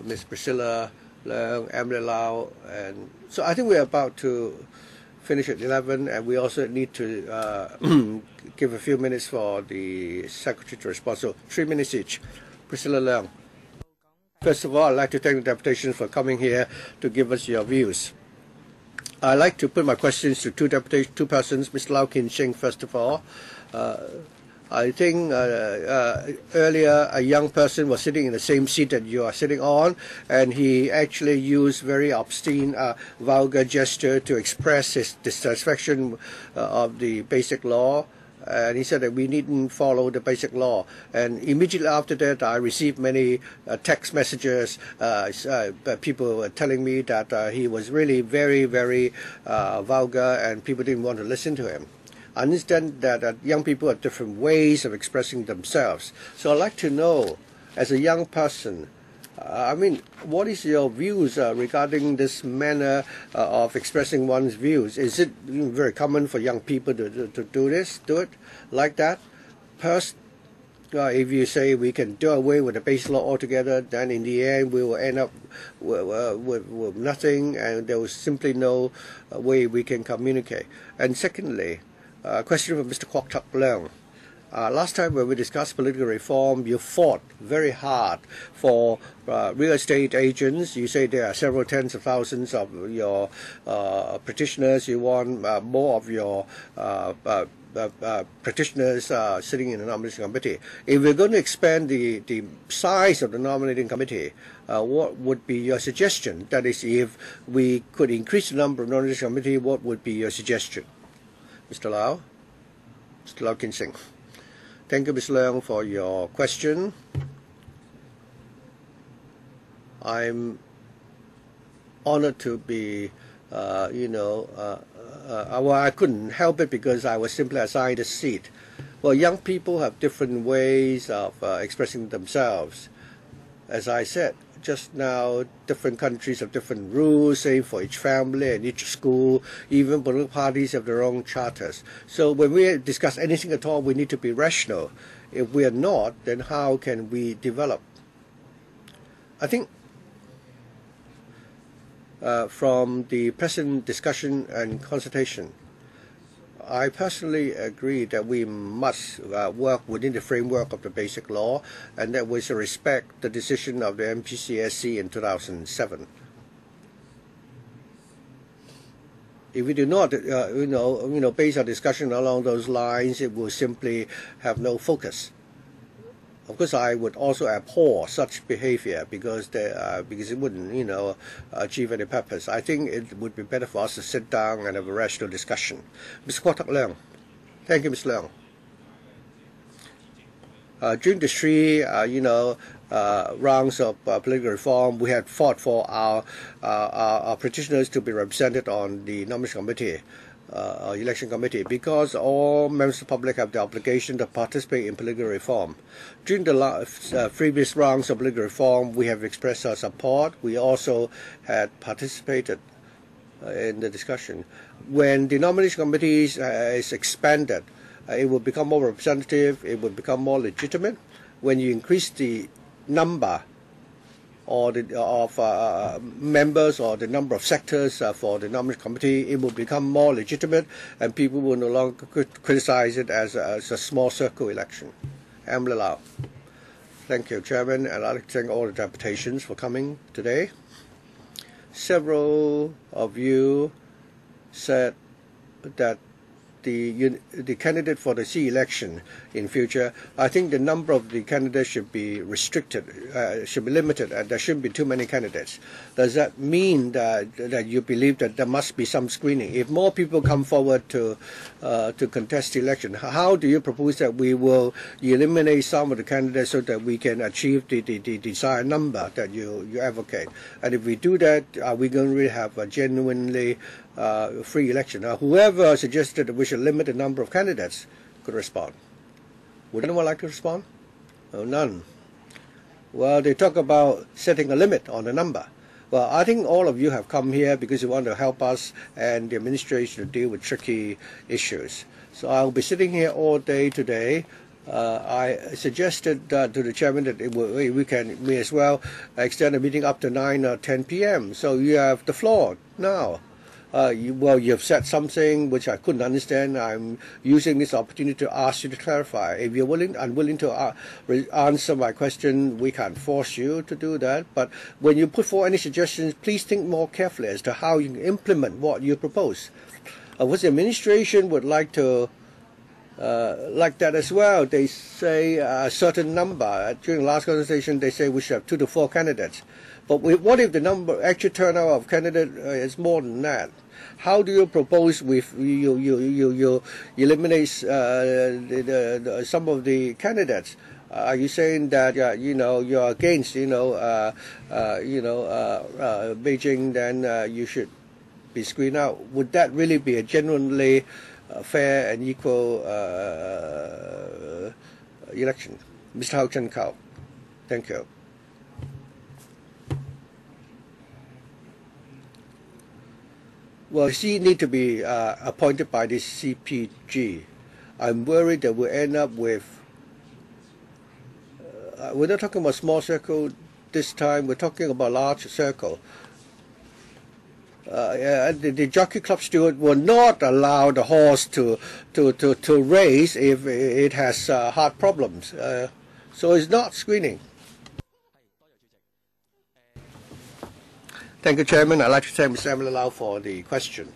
Ms. Priscilla Leung, Emily Lau, and so I think we're about to finish at 11, and we also need to give a few minutes for the Secretary to respond. So 3 minutes each. Priscilla Leung. First of all, I'd like to thank the deputations for coming here to give us your views. I'd like to put my questions to two persons. Mr. Lau Kin Shing, first of all. I think earlier a young person was sitting in the same seat that you are sitting on, and he actually used very obscene, vulgar gesture to express his dissatisfaction of the basic law. And he said that we needn't follow the basic law. And immediately after that, I received many text messages, people telling me that he was really very, very vulgar, and people didn't want to listen to him. I understand that young people have different ways of expressing themselves. So I'd like to know, as a young person, I mean, what is your views regarding this manner of expressing one's views? Is it very common for young people to do it like that? First, if you say we can do away with the basic law altogether, then in the end we will end up with nothing, and there was simply no way we can communicate. And secondly, a question from Mr. Kwok Tak Leung. Last time when we discussed political reform, you fought very hard for real estate agents. You say there are several tens of thousands of your petitioners. You want more of your petitioners sitting in the nominating committee. If we're going to expand the size of the nominating committee, what would be your suggestion? That is, if we could increase the number of nominating committee, what would be your suggestion? Mr. Lau? Mr. Lau Kin Sing. Thank you, Ms. Leung, for your question. I'm honored to be, well, I couldn't help it because I was simply assigned a seat. Well, young people have different ways of expressing themselves. As I said just now, different countries have different rules, same for each family and each school. Even political parties have their own charters. So when we discuss anything at all, we need to be rational. If we are not, then how can we develop? I think from the present discussion and consultation, I personally agree that we must work within the framework of the basic law, and that we should respect the decision of the MPCSC in 2007. If we do not, base our discussion along those lines, it will simply have no focus. Of course, I would also abhor such behavior because it wouldn't, achieve any purpose. I think it would be better for us to sit down and have a rational discussion. Mr. Kwok Tak Leung. Thank you, Ms. Leung. During the three, rounds of political reform, we had fought for our petitioners to be represented on the nomination committee. Election committee, because all members of the public have the obligation to participate in political reform. During the previous rounds of political reform, we have expressed our support. We also had participated in the discussion. When the nomination committee is expanded, it will become more representative, it will become more legitimate. When you increase the number or of members or the number of sectors for the nomination committee, it will become more legitimate, and people will no longer criticize it as a small circle election. Emily Lau. Thank you, Chairman, and I'd like to thank all the deputations for coming today. Several of you said that the candidate for the C election in future, I think the number of the candidates should be restricted, should be limited, and there shouldn't be too many candidates. Does that mean that you believe that there must be some screening? If more people come forward to contest the election, how do you propose that we will eliminate some of the candidates so that we can achieve the desired number that you advocate? And if we do that, are we going to really have a genuinely free election? Whoever suggested that we should limit the number of candidates could respond. Would anyone like to respond? Oh, none. Well, they talk about setting a limit on the number. Well, I think all of you have come here because you want to help us and the administration to deal with tricky issues. So I'll be sitting here all day today. I suggested to the chairman that we may as well extend the meeting up to 9 or 10 p.m. So you have the floor now. You've said something which I couldn't understand. I'm using this opportunity to ask you to clarify. If you're unwilling to answer my question, we can't force you to do that. But when you put forward any suggestions, please think more carefully as to how you can implement what you propose. What the administration would like to like that as well. They say a certain number. During the last consultation, they say we should have 2 to 4 candidates. But what if the actual turnout of candidates is more than that? How do you propose you eliminate some of the candidates? Are you saying that you're against Beijing? Then you should be screened out. Would that really be a genuinely fair and equal election? Mr. Hao Chen Kao. Thank you. Well, she need to be appointed by the CPG. I'm worried that we'll end up with, we're not talking about small circle this time, we're talking about large circle. The jockey club steward will not allow the horse to race if it has heart problems. So it's not screening. Thank you, Chairman. I'd like to thank Mr. Emily Lau for the question.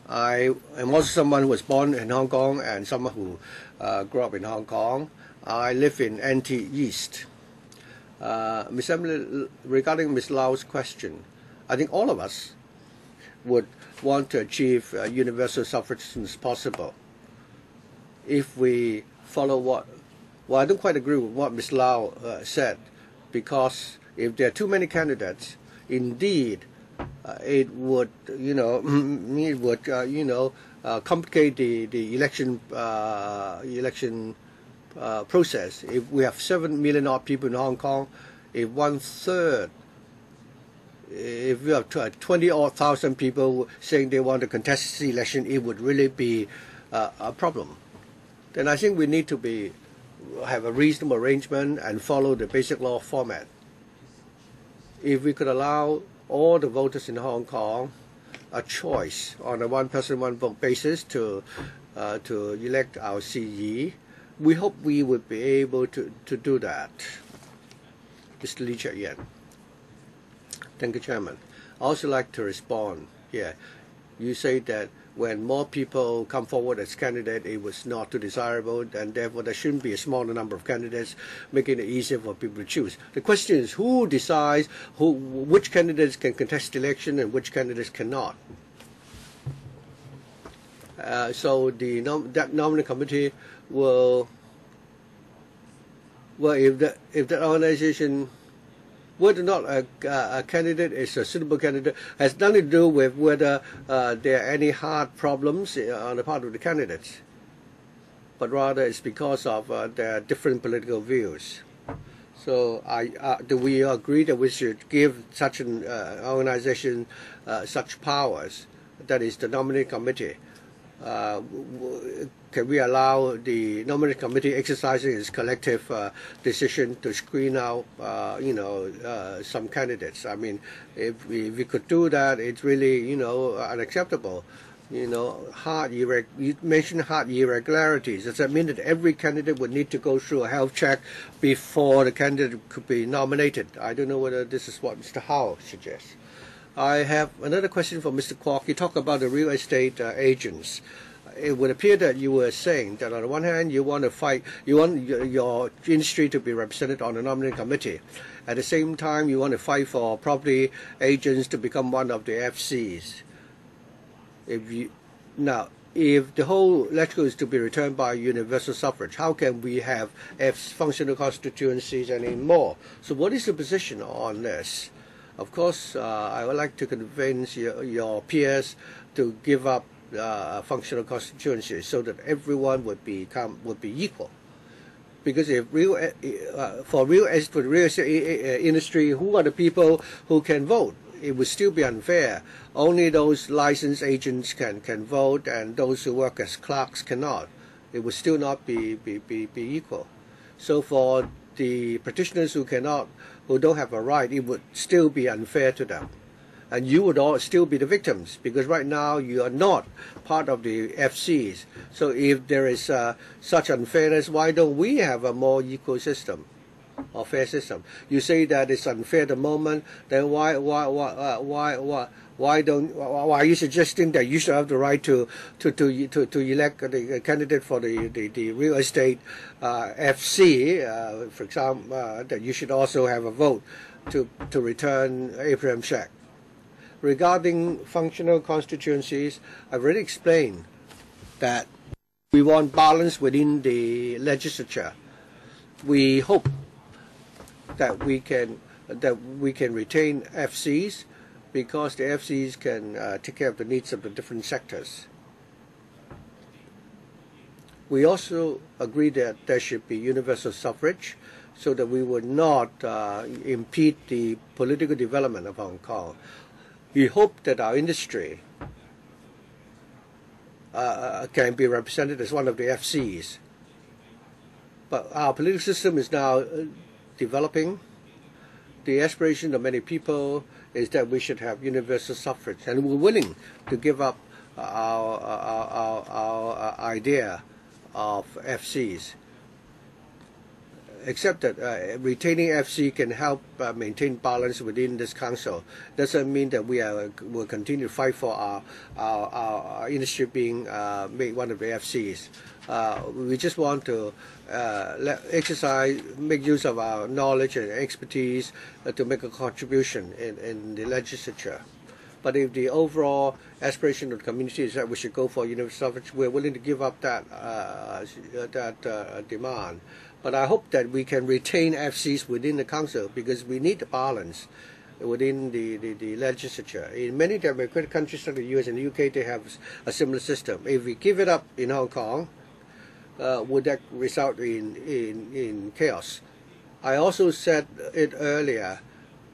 I am also someone who was born in Hong Kong and someone who grew up in Hong Kong. I live in NT East. Ms. Emily, regarding Ms. Lau's question, I think all of us would want to achieve universal suffrage as soon as possible. If we follow well, I don't quite agree with what Ms. Lau said, because if there are too many candidates, indeed, it would, complicate the election process. If we have 7 million odd people in Hong Kong, if 1/3, if we have 20,000 people saying they want to contest the election, it would really be a problem. Then I think we need to have a reasonable arrangement and follow the basic law format. If we could allow all the voters in Hong Kong a choice on a one-person, one-vote basis to elect our CE, we hope we would be able to do that. Mr. Lee Cheuk-Yen. Thank you, Chairman. I also like to respond here. You say that when more people come forward as candidates, it was not too desirable, and therefore there shouldn't be a smaller number of candidates, making it easier for people to choose. The question is, who decides which candidates can contest the election and which candidates cannot? So that nominating committee will, if that organization, whether or not a candidate is a suitable candidate, has nothing to do with whether there are any heart problems on the part of the candidates, but rather it's because of their different political views. So do we agree that we should give such an organization such powers, that is the nominating committee? Can we allow the nominating committee exercising its collective decision to screen out, some candidates? I mean, if we could do that, it's really, unacceptable. You mentioned heart irregularities. Does that mean that every candidate would need to go through a health check before the candidate could be nominated? I don't know whether this is what Mr. Howe suggests. I have another question for Mr. Kwok. You talk about the real estate agents. It would appear that you were saying that on the one hand you want to fight, you want your industry to be represented on the nominating committee. At the same time, you want to fight for property agents to become one of the FCs. If the whole electorate is to be returned by universal suffrage, how can we have functional constituencies anymore? So what is the position on this? Of course, I would like to convince your peers to give up functional constituencies so that everyone would be equal. Because if for the real estate industry, who are the people who can vote? It would still be unfair. Only those licensed agents can vote, and those who work as clerks cannot. It would still not be equal. So for the practitioners who don't have a right, it would still be unfair to them. And you would all still be the victims, because right now you are not part of the FCs. So if there is such unfairness, why don't we have a more equal system or fair system? You say that it's unfair at the moment, then why are you suggesting that you should have the right to elect the candidate for the real estate FC, for example, that you should also have a vote to return Abraham Shack? Regarding functional constituencies, I've already explained that we want balance within the legislature. We hope that we can retain FCs, because the FCs can take care of the needs of the different sectors. We also agree that there should be universal suffrage, so that we would not impede the political development of Hong Kong. We hope that our industry can be represented as one of the FCs. But our political system is now developing. The aspiration of many people is that we should have universal suffrage, and we're willing to give up our idea of FCs. Except that retaining FC can help maintain balance within this council. Doesn't mean that we will continue to fight for our industry being made one of the FCs. We just want to make use of our knowledge and expertise to make a contribution in the legislature. But if the overall aspiration of the community is that we should go for universal suffrage, we're willing to give up that demand. But I hope that we can retain FCs within the council, because we need the balance within the legislature. In many democratic countries like the US and the UK, they have a similar system. If we give it up in Hong Kong, would that result in chaos? I also said it earlier.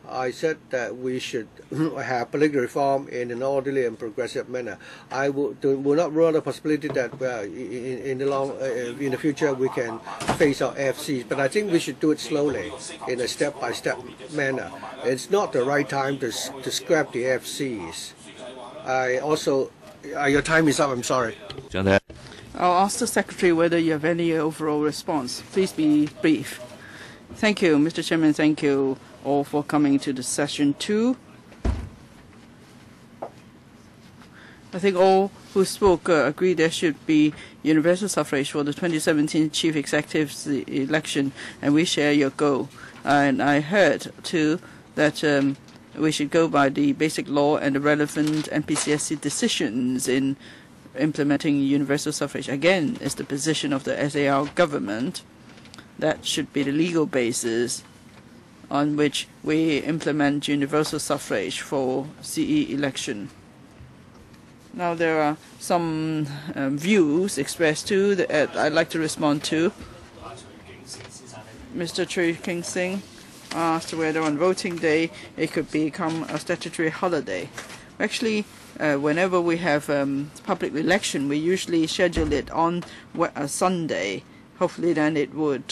I said that we should have political reform in an orderly and progressive manner. I will not rule out the possibility that in the future we can phase out FCs, but I think we should do it slowly, in a step-by-step manner. It's not the right time to scrap the FCs. Your time is up. I'm sorry. I'll ask the Secretary whether you have any overall response. Please be brief. Thank you, Mr. Chairman. Thank you all for coming to the session 2. I think all who spoke agree there should be universal suffrage for the 2017 Chief Executive's election, and we share your goal. And I heard, too, that we should go by the basic law and the relevant NPCSC decisions in implementing universal suffrage. Again, is the position of the SAR government. That should be the legal basis on which we implement universal suffrage for CE election. Now there are some views expressed too that I'd like to respond to. Mr. Choi King Sing asked whether on voting day it could become a statutory holiday. Actually, whenever we have public election, we usually schedule it on a Sunday. Hopefully then it would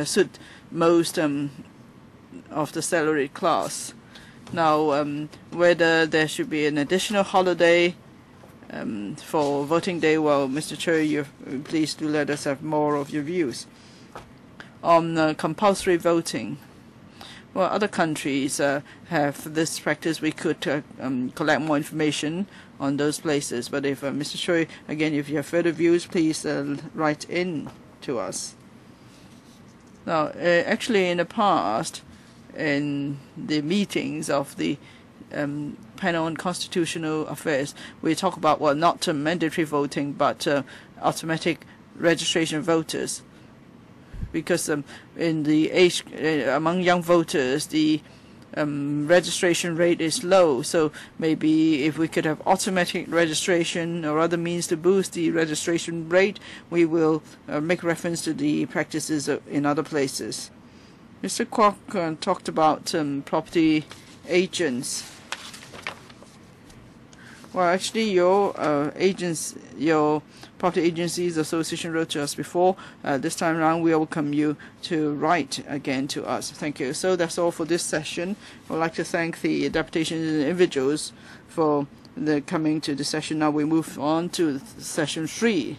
suit most of the salaried class. Now, whether there should be an additional holiday for voting day, well, Mr. Choi, please do let us have more of your views. On compulsory voting, Well, other countries have this practice. We could collect more information on those places. But if Mr. Choi, again, if you have further views, please write in to us. Now, actually, in the past, in the meetings of the panel on constitutional affairs, we talk about, well, not mandatory voting, but automatic registration voters. Because in the age among young voters, the registration rate is low. So maybe if we could have automatic registration or other means to boost the registration rate, we will make reference to the practices in other places. Mr. Kwok talked about property agents. Well, actually, your property agencies association wrote to us before. This time around, we welcome you to write again to us. Thank you. So that's all for this session. I would like to thank the deputations and individuals for coming to the session. Now we move on to session 3.